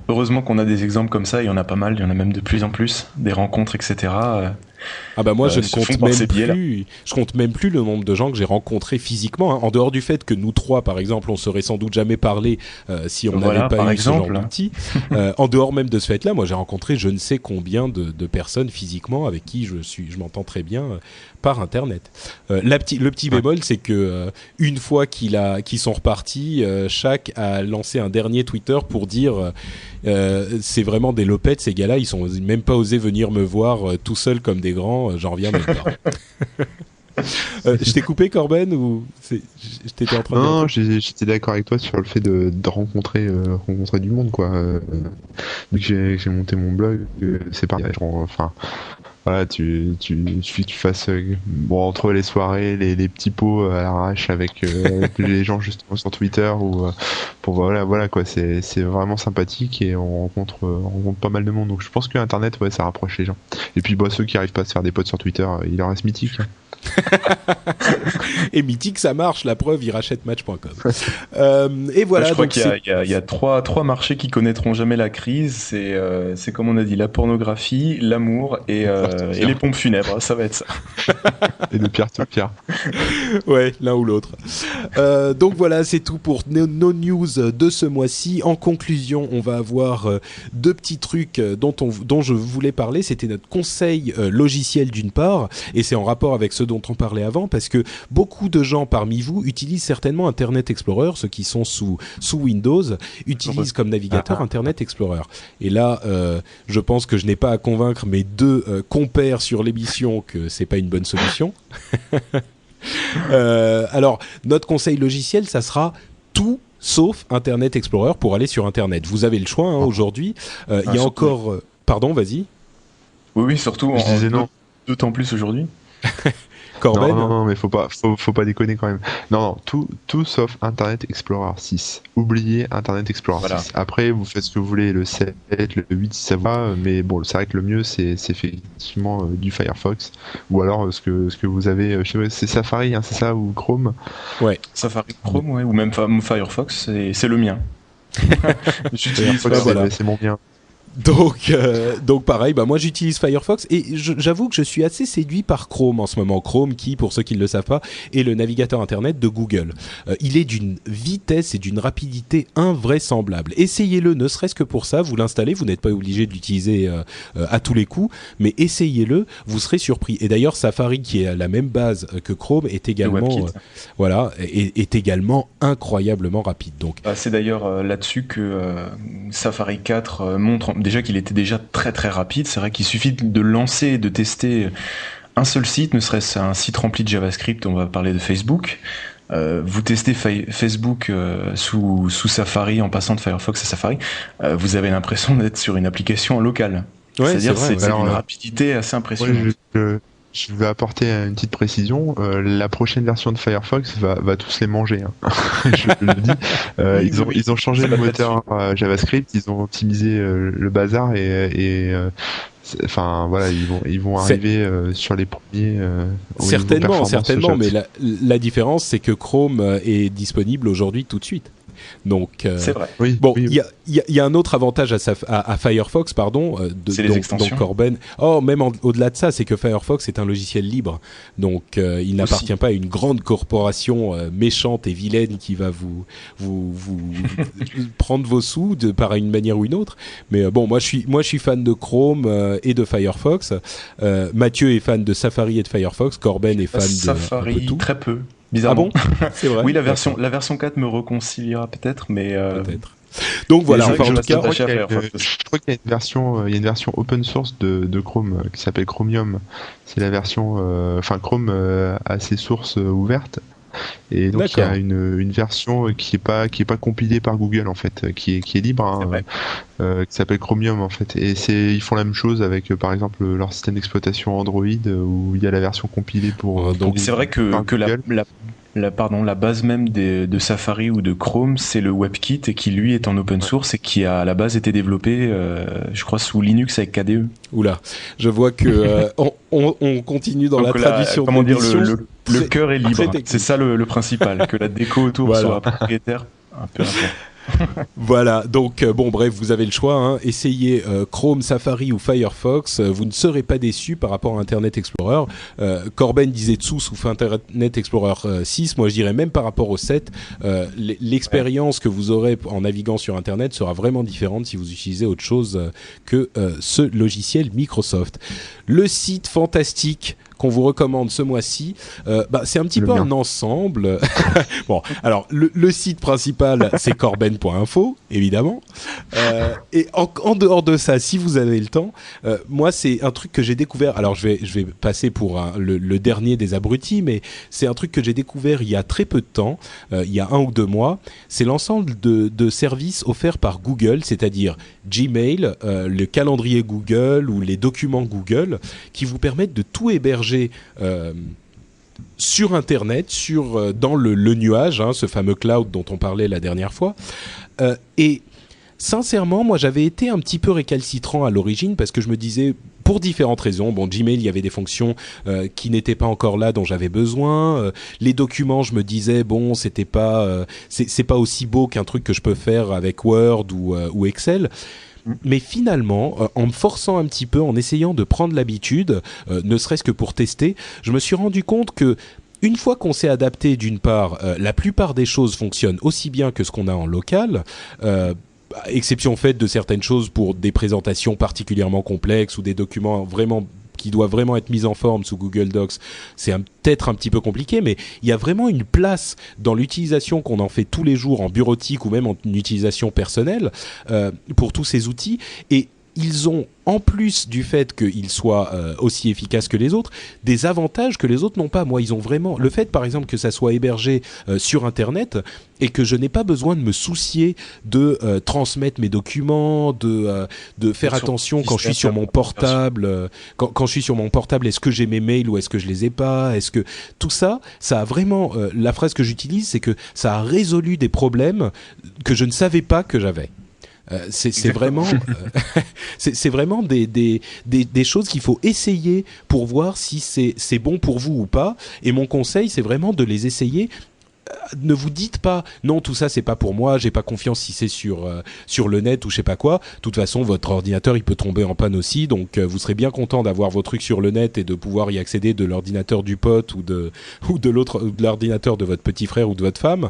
Heureusement qu'on a des exemples comme ça, il y en a pas mal, il y en a même de plus en plus, des rencontres, etc. Ah bah moi je se font par ces biais-là. je compte même plus le nombre de gens que j'ai rencontrés physiquement, hein. En dehors du fait que nous trois par exemple on serait sans doute jamais parlé si on n'avait pas eu ce genre d'outil. En dehors même de ce fait-là, moi j'ai rencontré je ne sais combien de personnes physiquement avec qui je m'entends très bien par internet. Le petit bémol c'est que une fois qu'ils sont repartis, chaque a lancé un dernier Twitter pour dire c'est vraiment des lopettes ces gars-là, ils sont même pas osé venir me voir tout seuls comme des grands, j'en reviens même pas. Je t'ai coupé Corben ou t'étais en train de... Non, j'étais d'accord avec toi sur le fait de rencontrer du monde quoi. Vu que j'ai monté mon blog, c'est pareil. Enfin, voilà, tu suffit que tu fasses entre les soirées, les petits pots à l'arrache avec les gens justement sur Twitter ou pour voilà quoi. C'est vraiment sympathique et on rencontre pas mal de monde. Donc je pense que Internet ça rapproche les gens. Et puis ceux qui arrivent pas à se faire des potes sur Twitter, il leur reste Mythique. Hein. Et Mythique ça marche, la preuve ils rachètent match.com. Et voilà, je crois qu'il y a trois marchés qui connaîtront jamais la crise, c'est comme on a dit, la pornographie, l'amour et les pompes funèbres, ça va être ça. Et de pierre to pierre. Ouais, l'un ou l'autre. Donc voilà, c'est tout pour nos news de ce mois-ci. En conclusion, on va avoir deux petits trucs dont je voulais parler. C'était notre conseil logiciel d'une part, et c'est en rapport avec ceux dont on parlait avant, parce que beaucoup de gens parmi vous utilisent certainement Internet Explorer, ceux qui sont sous Windows, utilisent comme navigateur Internet Explorer. Et là, je pense que je n'ai pas à convaincre mes deux compères sur l'émission que c'est pas une bonne solution. Alors, notre conseil logiciel, ça sera tout sauf Internet Explorer pour aller sur Internet. Vous avez le choix aujourd'hui. Il y a encore... Pardon, vas-y. Oui, surtout. Je disais non. D'autant plus aujourd'hui. Corben. Non, mais faut pas déconner quand même. Non, tout sauf Internet Explorer 6. Oubliez Internet Explorer 6. Après, vous faites ce que vous voulez, le 7, le 8, si ça va, mais bon, c'est vrai que le mieux, c'est effectivement du Firefox, ou alors ce que vous avez, c'est Safari, hein, c'est ça, ou Chrome. Ouais. Safari, Chrome, ouais, ou même Firefox, c'est le mien. J'utilise c'est mon bien. Donc pareil, moi j'utilise Firefox et j'avoue que je suis assez séduit par Chrome en ce moment. Chrome qui, pour ceux qui ne le savent pas, est le navigateur internet de Google. Il est d'une vitesse et d'une rapidité invraisemblables. Essayez-le, ne serait-ce que pour ça, vous l'installez, vous n'êtes pas obligé de l'utiliser à tous les coups, mais essayez-le, vous serez surpris. Et d'ailleurs Safari, qui est à la même base que Chrome, est également est également incroyablement rapide. Donc c'est d'ailleurs là-dessus que Safari 4 montre déjà qu'il était déjà très très rapide. C'est vrai qu'il suffit de lancer et de tester un seul site, ne serait-ce un site rempli de JavaScript. On va parler de Facebook. Vous testez Facebook sous Safari en passant de Firefox à Safari, vous avez l'impression d'être sur une application locale. Ouais, c'est-à-dire c'est une rapidité assez impressionnante. Je vais apporter une petite précision. La prochaine version de Firefox va tous les manger. Hein. Je le dis. Ils ont changé le moteur JavaScript, ils ont optimisé le bazar et enfin voilà, ils vont arriver sur les premiers. Certainement, mais la différence c'est que Chrome est disponible aujourd'hui tout de suite. Donc, c'est vrai. Il y a un autre avantage à Firefox, c'est les extensions. Donc Corben. Même au-delà de ça, c'est que Firefox est un logiciel libre, donc il n'appartient pas à une grande corporation méchante et vilaine qui va vous prendre vos sous par une manière ou une autre. Mais moi je suis fan de Chrome et de Firefox. Mathieu est fan de Safari et de Firefox. Corben est fan de Safari, tout. Très peu. Bizarrement. Ah bon, c'est vrai. Oui, la version 4 me réconciliera peut-être, mais peut-être. Donc voilà, en tout cas, je crois qu'il y a une version open source de Chrome qui s'appelle Chromium. C'est la version, Chrome a ses sources ouvertes. Et donc il y a une version qui est pas compilée par Google en fait, qui est libre, qui s'appelle Chromium en fait. Et ils font la même chose avec par exemple leur système d'exploitation Android où il y a la version compilée pour. Donc c'est vrai que la base même de Safari ou de Chrome, c'est le WebKit et qui lui est en open source et qui a à la base été développé, je crois sous Linux avec KDE. Oula, je vois que on continue dans donc la tradition. Comment dire, le cœur est libre. C'est ça le principal, que la déco autour soit propriétaire. Un peu important. Voilà, donc bon, bref, vous avez le choix. Hein. Essayez Chrome, Safari ou Firefox. Vous ne serez pas déçus par rapport à Internet Explorer. Corben disait dessous sous Internet Explorer 6. Moi, je dirais même par rapport au 7. L'expérience que vous aurez en naviguant sur Internet sera vraiment différente si vous utilisez autre chose que ce logiciel Microsoft. Le site fantastique qu'on vous recommande ce mois-ci, c'est un petit peu un ensemble. Bon, alors le site principal, c'est corben.info, évidemment. Et en dehors de ça, si vous avez le temps, moi c'est un truc que j'ai découvert. Alors je vais passer pour le dernier des abrutis, mais c'est un truc que j'ai découvert il y a très peu de temps, il y a 1 ou 2 mois. C'est l'ensemble de services offerts par Google, c'est-à-dire Gmail, le calendrier Google ou les documents Google, qui vous permettent de tout héberger sur Internet, dans le nuage, hein, ce fameux cloud dont on parlait la dernière fois. Et sincèrement, moi, j'avais été un petit peu récalcitrant à l'origine parce que je me disais, pour différentes raisons, bon, Gmail, il y avait des fonctions qui n'étaient pas encore là, dont j'avais besoin. Les documents, je me disais, bon, c'était pas, c'est pas aussi beau qu'un truc que je peux faire avec Word ou Excel. Mais finalement, en me forçant un petit peu, en essayant de prendre l'habitude, ne serait-ce que pour tester, je me suis rendu compte que une fois qu'on s'est adapté, d'une part, la plupart des choses fonctionnent aussi bien que ce qu'on a en local. Exception faite de certaines choses pour des présentations particulièrement complexes ou des documents vraiment qui doivent vraiment être mis en forme sous Google Docs, c'est peut-être un petit peu compliqué, mais il y a vraiment une place dans l'utilisation qu'on en fait tous les jours en bureautique ou même en utilisation personnelle pour tous ces outils. Et ils ont, en plus du fait qu'ils soient aussi efficaces que les autres, des avantages que les autres n'ont pas. Moi, ils ont vraiment... Le fait, par exemple, que ça soit hébergé sur Internet et que je n'ai pas besoin de me soucier de transmettre mes documents, de faire attention quand je suis sur mon portable. Quand je suis sur mon portable, est-ce que j'ai mes mails ou est-ce que je les ai pas ? Est-ce que tout ça, ça a vraiment... la phrase que j'utilise, c'est que ça a résolu des problèmes que je ne savais pas que j'avais. C'est vraiment, c'est vraiment des choses qu'il faut essayer pour voir si c'est bon pour vous ou pas. Et mon conseil, c'est vraiment de les essayer. Ne vous dites pas non, tout ça c'est pas pour moi, j'ai pas confiance si c'est sur le net ou je sais pas quoi. De toute façon, votre ordinateur il peut tomber en panne aussi, donc vous serez bien content d'avoir vos trucs sur le net et de pouvoir y accéder de l'ordinateur du pote ou de l'ordinateur de votre petit frère ou de votre femme.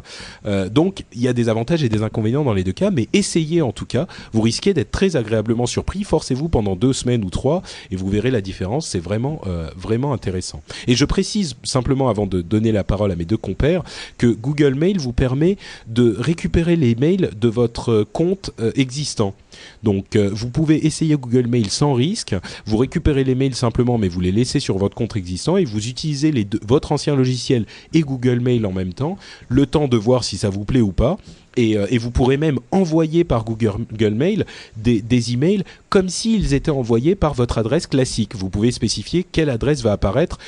Donc il y a des avantages et des inconvénients dans les deux cas, mais essayez en tout cas. Vous risquez d'être très agréablement surpris. Forcez-vous pendant 2 semaines ou 3 et vous verrez la différence. C'est vraiment vraiment intéressant. Et je précise simplement avant de donner la parole à mes deux compères que Google Mail vous permet de récupérer les mails de votre compte existant. Donc vous pouvez essayer Google Mail sans risque, vous récupérez les mails simplement mais vous les laissez sur votre compte existant et vous utilisez votre ancien logiciel et Google Mail en même temps, le temps de voir si ça vous plaît ou pas. Et vous pourrez même envoyer par Google Mail des emails comme s'ils étaient envoyés par votre adresse classique. Vous pouvez spécifier quelle adresse va apparaître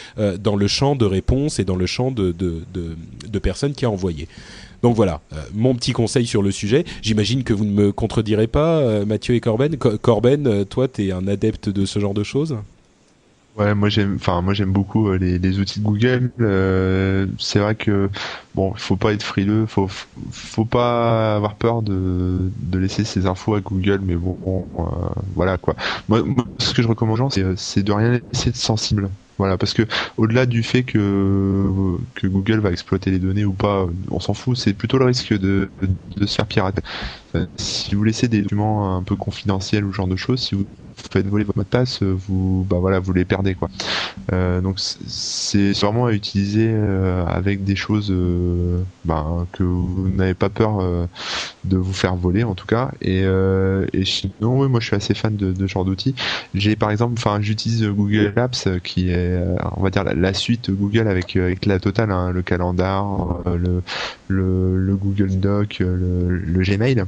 dans le champ de réponse et dans le champ de personne qui a envoyé. Donc voilà, mon petit conseil sur le sujet. J'imagine que vous ne me contredirez pas, Mathieu et Corben. Corben, toi, tu es un adepte de ce genre de choses ? Ouais, moi j'aime beaucoup les outils de Google. C'est vrai que bon, il faut pas être frileux, faut pas avoir peur de laisser ses infos à Google, mais bon, voilà quoi. Moi, ce que je recommande aux gens, c'est de rien laisser de sensible. Voilà, parce que au-delà du fait que Google va exploiter les données ou pas, on s'en fout. C'est plutôt le risque de se faire pirater. Si vous laissez des documents un peu confidentiels ou ce genre de choses, si vous faites voler votre mot de passe, vous les perdez quoi. Donc c'est vraiment à utiliser avec des choses que vous n'avez pas peur de vous faire voler en tout cas. Et sinon, oui, moi je suis assez fan de ce genre d'outils. J'utilise Google Apps qui est, on va dire la suite Google avec la totale, hein, le calendar, le Google Doc, le Gmail.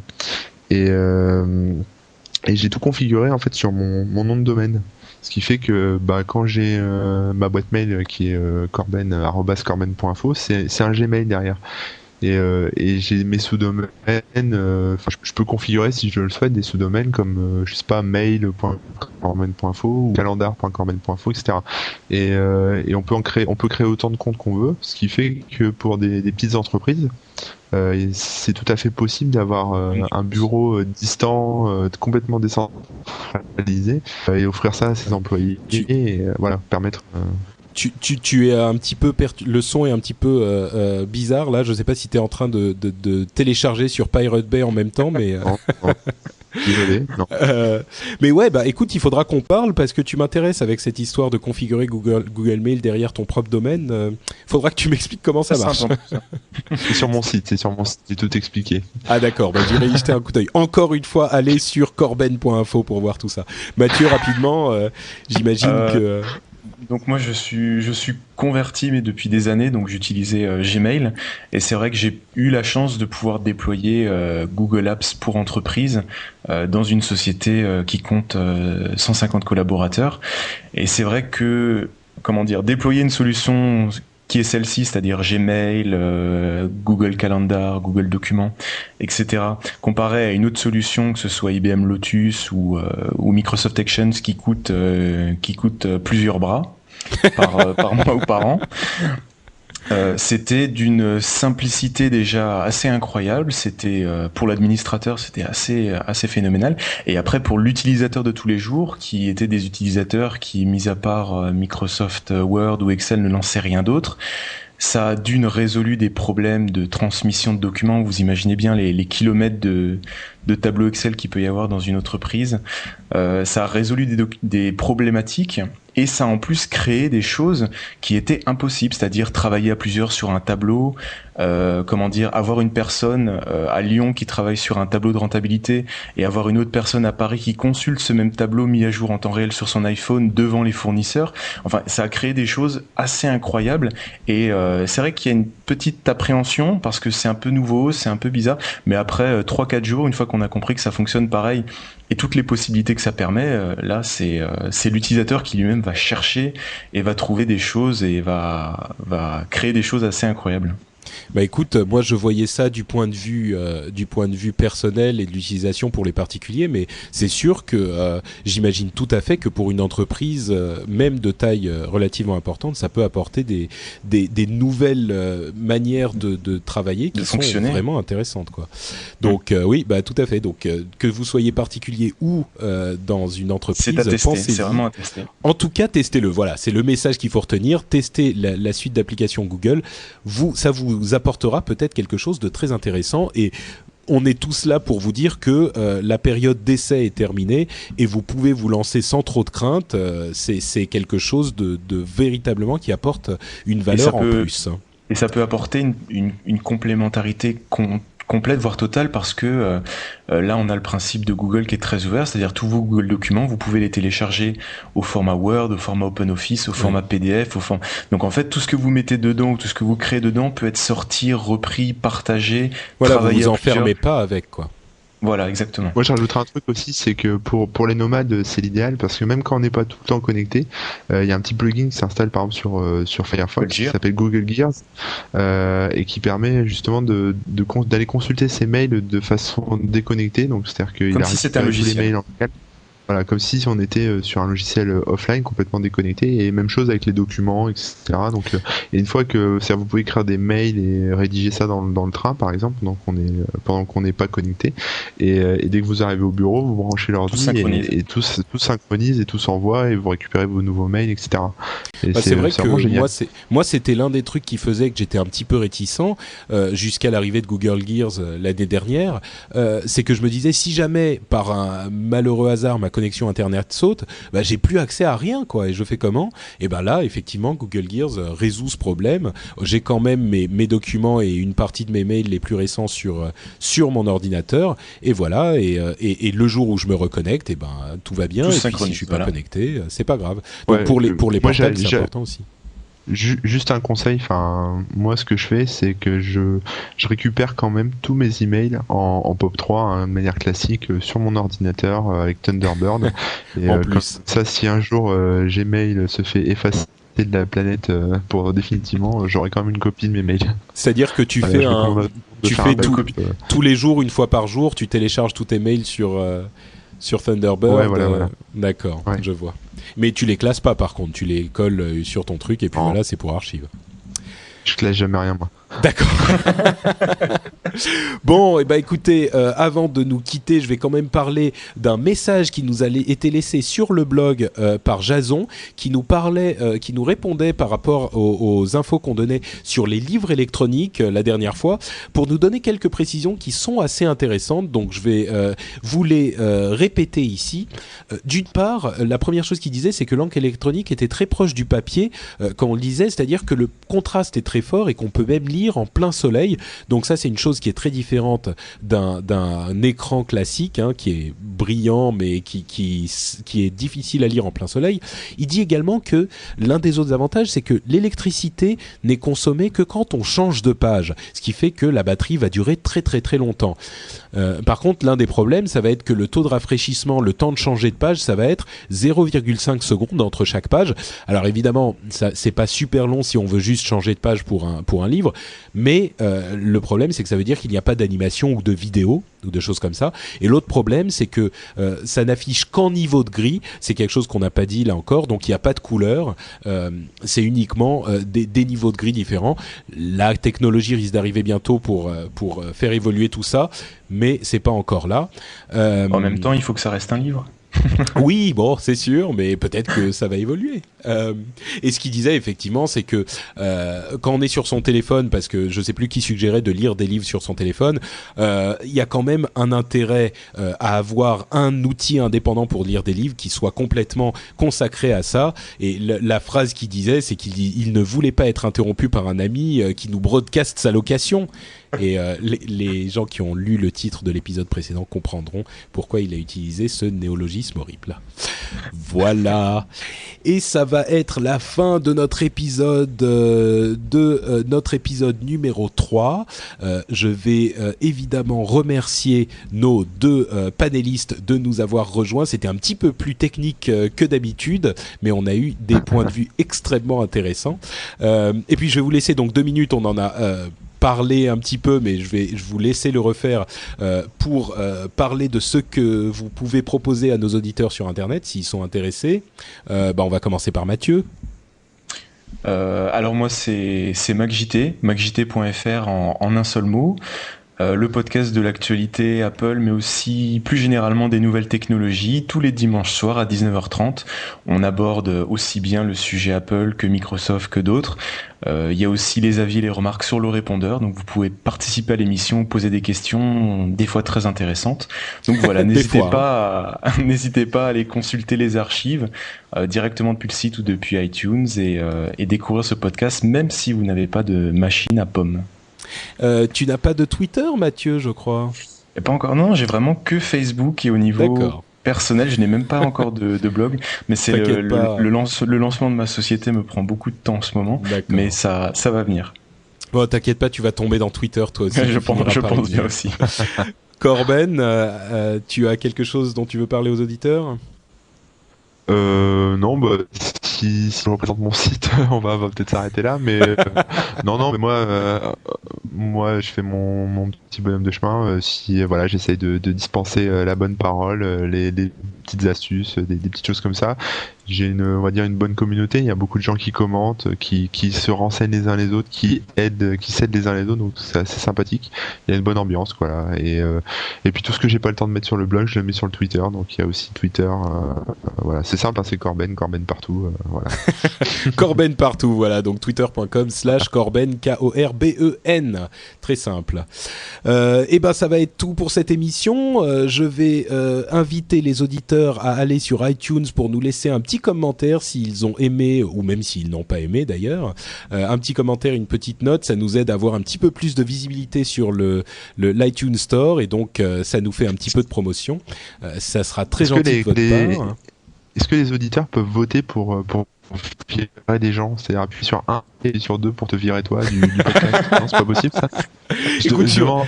Et j'ai tout configuré en fait sur mon nom de domaine. Ce qui fait que quand j'ai ma boîte mail qui est corben@corben.info, c'est un Gmail derrière. et j'ai mes sous-domaines. Je peux configurer si je le souhaite des sous-domaines comme je sais pas mail.corben.info ou calendar.corben.info, etc. Et on peut créer autant de comptes qu'on veut, ce qui fait que pour des petites entreprises, c'est tout à fait possible d'avoir un bureau distant, complètement décentralisé, et offrir ça à ses employés et voilà, permettre. Tu es un petit peu le son est un petit peu bizarre là. Je sais pas si tu es en train de télécharger sur Pirate Bay en même temps, mais Non. Désolé, non. Mais ouais, bah écoute, il faudra qu'on parle parce que tu m'intéresses avec cette histoire de configurer Google Mail derrière ton propre domaine. Faudra que tu m'expliques comment ça marche. C'est sur mon site, j'ai tout expliqué. Ah d'accord, bah j'irai y jeter un coup d'œil. Encore une fois, allez sur corben.info pour voir tout ça. Mathieu, rapidement, j'imagine que... Donc moi je suis converti mais depuis des années, donc j'utilisais Gmail, et c'est vrai que j'ai eu la chance de pouvoir déployer Google Apps pour entreprise dans une société qui compte 150 collaborateurs, et c'est vrai que déployer une solution qui est celle-ci, c'est-à-dire Gmail, Google Calendar, Google Documents, etc., comparé à une autre solution, que ce soit IBM Lotus ou Microsoft Actions, qui coûte plusieurs bras par mois ou par an. C'était d'une simplicité déjà assez incroyable. C'était pour l'administrateur, c'était assez phénoménal. Et après pour l'utilisateur de tous les jours, qui étaient des utilisateurs qui, mis à part Microsoft Word ou Excel, ne lançaient rien d'autre. Ça a résolu des problèmes de transmission de documents. Vous imaginez bien les kilomètres de tableaux Excel qu'il peut y avoir dans une entreprise. Ça a résolu des problématiques, et ça a en plus créé des choses qui étaient impossibles, c'est-à-dire travailler à plusieurs sur un tableau, avoir une personne à Lyon qui travaille sur un tableau de rentabilité et avoir une autre personne à Paris qui consulte ce même tableau mis à jour en temps réel sur son iPhone devant les fournisseurs. Enfin, ça a créé des choses assez incroyables, et c'est vrai qu'il y a une petite appréhension parce que c'est un peu nouveau, c'est un peu bizarre, mais après 3-4 jours, une fois qu'on a compris que ça fonctionne pareil et toutes les possibilités que ça permet, là c'est l'utilisateur qui lui-même va chercher et va trouver des choses et va créer des choses assez incroyables. Bah écoute, moi je voyais ça du point de vue personnel et de l'utilisation pour les particuliers, mais c'est sûr que j'imagine tout à fait que pour une entreprise, même de taille relativement importante, ça peut apporter des nouvelles manières de travailler qui sont vraiment intéressantes, quoi. Donc oui, bah tout à fait. Donc que vous soyez particulier ou dans une entreprise, c'est à tester, c'est vraiment à tester. En tout cas, testez-le. Voilà, c'est le message qu'il faut retenir. Testez la suite d'applications Google. Ça vous apportera peut-être quelque chose de très intéressant, et on est tous là pour vous dire que la période d'essai est terminée et vous pouvez vous lancer sans trop de crainte. C'est quelque chose de véritablement qui apporte une valeur en plus. Et ça peut apporter une complémentarité complète, voire totale, parce que là on a le principe de Google qui est très ouvert, c'est-à-dire tous vos Google Documents, vous pouvez les télécharger au format Word, au format OpenOffice, au format PDF, donc en fait tout ce que vous mettez dedans ou tout ce que vous créez dedans peut être sorti, repris, partagé, voilà, vous vous enfermez pas avec, quoi. Voilà, exactement. Moi, j'ajouterai un truc aussi, c'est que pour les nomades, c'est l'idéal, parce que même quand on n'est pas tout le temps connecté, il y a un petit plugin qui s'installe par exemple sur Firefox qui s'appelle Google Gears, et qui permet justement d'aller consulter ses mails de façon déconnectée. Donc c'est-à-dire qu'il a si c'était un logiciel. Les mails en local. Voilà, comme si on était sur un logiciel offline complètement déconnecté, et même chose avec les documents, etc. Donc, et une fois que vous pouvez écrire des mails et rédiger ça dans le train, par exemple, pendant qu'on n'est pas connecté, et dès que vous arrivez au bureau, vous branchez l'ordi et tout synchronise et tout s'envoie, et vous récupérez vos nouveaux mails, etc. Et c'est vrai que moi c'était l'un des trucs qui faisait que j'étais un petit peu réticent jusqu'à l'arrivée de Google Gears l'année dernière, c'est que je me disais, si jamais par un malheureux hasard ma connexion internet saute, bah j'ai plus accès à rien, quoi, et je fais comment? Et ben là effectivement Google Gears résout ce problème. J'ai quand même mes documents et une partie de mes mails les plus récents sur mon ordinateur, et voilà, et le jour où je me reconnecte, et ben tout va bien, et puis si je suis pas connecté, c'est pas grave. Donc pour les portables, c'est important aussi. Juste un conseil, moi ce que je fais, c'est que je récupère quand même tous mes emails en POP3 de manière classique sur mon ordinateur avec Thunderbird. Et en plus. comme ça, si un jour Gmail se fait effacer de la planète pour définitivement, j'aurai quand même une copie de mes mails. C'est-à-dire que tu Voilà, fais je recommande de tu faire fais un backup, tous les jours, une fois par jour, tu télécharges tous tes mails sur Thunderbird. Ouais, voilà. D'accord, Ouais. je vois. Mais tu les classes pas, par contre, tu les colles sur ton truc et puis Non. voilà, c'est pour archive. Je classe jamais rien, moi. D'accord. Bon, et écoutez, avant de nous quitter, je vais quand même parler d'un message qui nous a été laissé sur le blog par Jason, qui nous répondait par rapport aux infos qu'on donnait sur les livres électroniques la dernière fois, pour nous donner quelques précisions qui sont assez intéressantes. Donc, je vais vous les répéter ici. D'une part, la première chose qu'il disait, c'est que l'encre électronique était très proche du papier quand on le lisait, c'est-à-dire que le contraste est très fort et qu'on peut même lire en plein soleil. Donc ça, c'est une chose qui est très différente d'un écran classique, hein, qui est brillant mais qui est difficile à lire en plein soleil. Il dit également que l'un des autres avantages, c'est que l'électricité n'est consommée que quand on change de page, ce qui fait que la batterie va durer très très très longtemps. Par contre, l'un des problèmes, ça va être que le taux de rafraîchissement, le temps de changer de page, ça va être 0,5 secondes entre chaque page. Alors évidemment, ça, c'est pas super long si on veut juste changer de page pour un livre, mais le problème, c'est que ça veut dire qu'il n'y a pas d'animation ou de vidéo ou de choses comme ça. Et l'autre problème, c'est que ça n'affiche qu'en niveau de gris. C'est quelque chose qu'on n'a pas dit là encore, donc il n'y a pas de couleur. C'est uniquement des niveaux de gris différents. La technologie risque d'arriver bientôt pour faire évoluer tout ça, mais c'est pas encore là. En même temps, il faut que ça reste un livre. Oui, bon, c'est sûr, mais peut-être que ça va évoluer. Et ce qu'il disait effectivement, c'est que quand on est sur son téléphone, parce que je sais plus qui suggérait de lire des livres sur son téléphone, il y a quand même un intérêt à avoir un outil indépendant pour lire des livres qui soit complètement consacré à ça. Et la phrase qu'il disait, c'est qu'il ne voulait pas être interrompu par un ami qui nous broadcast sa location. Et les gens qui ont lu le titre de l'épisode précédent comprendront pourquoi il a utilisé ce néologisme horrible. Voilà. Et ça va être la fin de notre épisode notre épisode numéro 3. Je vais évidemment remercier nos deux panélistes de nous avoir rejoints. C'était un petit peu plus technique que d'habitude, mais on a eu des points de vue extrêmement intéressants. Et puis je vais vous laisser donc 2 minutes, on en a parler un petit peu, mais je vais vous laisser le refaire pour parler de ce que vous pouvez proposer à nos auditeurs sur Internet s'ils sont intéressés. On va commencer par Mathieu. Alors moi c'est MacJT, macjt.fr en un seul mot. Le podcast de l'actualité Apple, mais aussi plus généralement des nouvelles technologies. Tous les dimanches soirs à 19h30, on aborde aussi bien le sujet Apple que Microsoft que d'autres. Il y a aussi les avis et les remarques sur le répondeur, donc vous pouvez participer à l'émission, poser des questions, des fois très intéressantes. Donc voilà, n'hésitez pas à aller consulter les archives directement depuis le site ou depuis iTunes et découvrir ce podcast, même si vous n'avez pas de machine à pommes. Tu n'as pas de Twitter, Mathieu, je crois. Et pas encore, non, j'ai vraiment que Facebook et au niveau personnel, je n'ai même pas encore de blog, mais c'est le lancement de ma société me prend beaucoup de temps en ce moment, mais ça va venir. Bon, t'inquiète pas, tu vas tomber dans Twitter toi aussi. je pense bien aussi. Corben, tu as quelque chose dont tu veux parler aux auditeurs ? Non, si je représente mon site, on va peut-être s'arrêter là, mais non, mais moi, je fais mon petit bonhomme de chemin. J'essaye de dispenser la bonne parole, les petites astuces, des petites choses comme ça. J'ai une bonne communauté. Il y a beaucoup de gens qui commentent, qui se renseignent les uns les autres, qui s'aident les uns les autres. Donc c'est assez sympathique. Il y a une bonne ambiance, voilà. Et puis tout ce que j'ai pas le temps de mettre sur le blog, je le mets sur le Twitter. Donc il y a aussi Twitter. Voilà, c'est simple, hein, c'est Corben partout. Voilà. Corben partout, voilà. Donc twitter.com/Corben, Korben. Très simple. Ça va être tout pour cette émission. Je vais inviter les auditeurs à aller sur iTunes pour nous laisser un petit commentaire s'ils ont aimé, ou même s'ils n'ont pas aimé d'ailleurs. Un petit commentaire, une petite note, ça nous aide à avoir un petit peu plus de visibilité sur l'iTunes Store, et donc ça nous fait un petit peu de promotion. Ça sera très gentil de votre part. Est-ce que les auditeurs peuvent voter pour virer des gens, c'est-à-dire appuyer sur 1 et sur 2 pour te virer toi du podcast. Non, c'est pas possible ça. Écoute, Moi,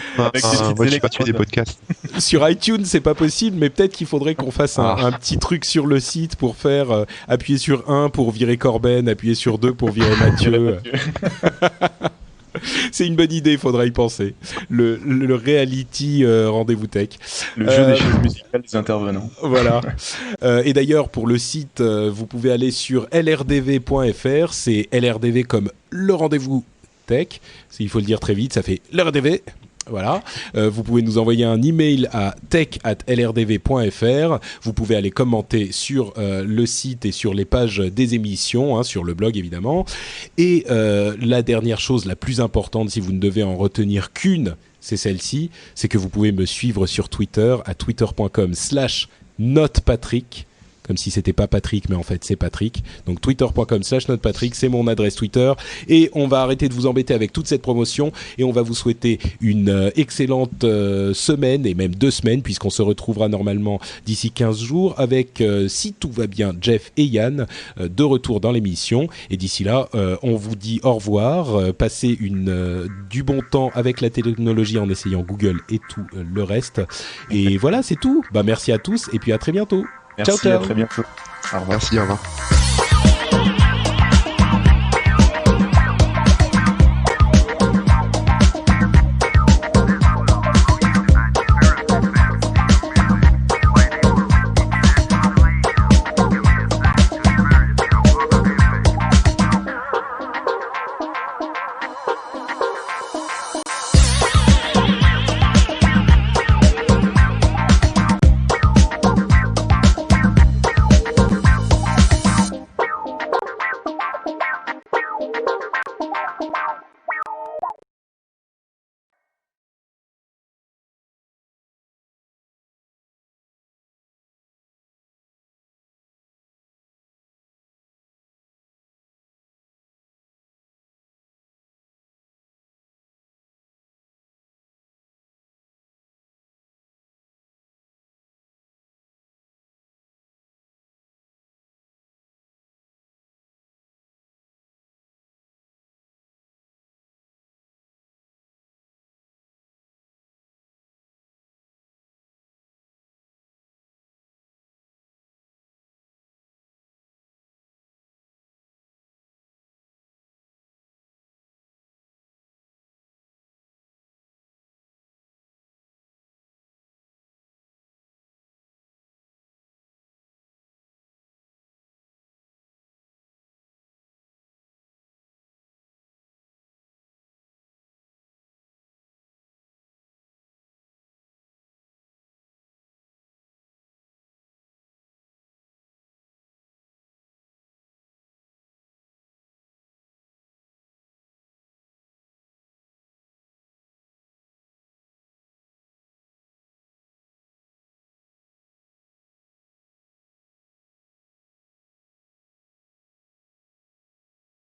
je suis pas tué des podcasts. Sur iTunes, c'est pas possible, mais peut-être qu'il faudrait qu'on fasse un petit truc sur le site pour faire appuyer sur 1 pour virer Corben, appuyer sur 2 pour virer Mathieu. C'est une bonne idée, il faudra y penser. Le reality rendez-vous tech. Le jeu des chaises musicales des intervenants. Voilà. Et d'ailleurs, pour le site, vous pouvez aller sur lrdv.fr. C'est LRDV comme le rendez-vous tech. Il faut le dire très vite, ça fait LRDV. Voilà. Vous pouvez nous envoyer un email à tech@lrdv.fr. Vous pouvez aller commenter sur le site et sur les pages des émissions, sur le blog évidemment. Et la dernière chose, la plus importante, si vous ne devez en retenir qu'une, c'est celle-ci, c'est que vous pouvez me suivre sur Twitter à twitter.com/notepatrick. Comme si c'était pas Patrick, mais en fait c'est Patrick. Donc twitter.com/notepatrick, c'est mon adresse Twitter. Et on va arrêter de vous embêter avec toute cette promotion et on va vous souhaiter une excellente semaine et même 2 semaines, puisqu'on se retrouvera normalement d'ici 15 jours avec, si tout va bien, Jeff et Yann de retour dans l'émission. Et d'ici là, on vous dit au revoir. Passez du bon temps avec la technologie en essayant Google et tout le reste. Et voilà, c'est tout. Merci à tous et puis à très bientôt. Merci, ciao, ciao. à très bientôt. Au revoir. Merci, au revoir.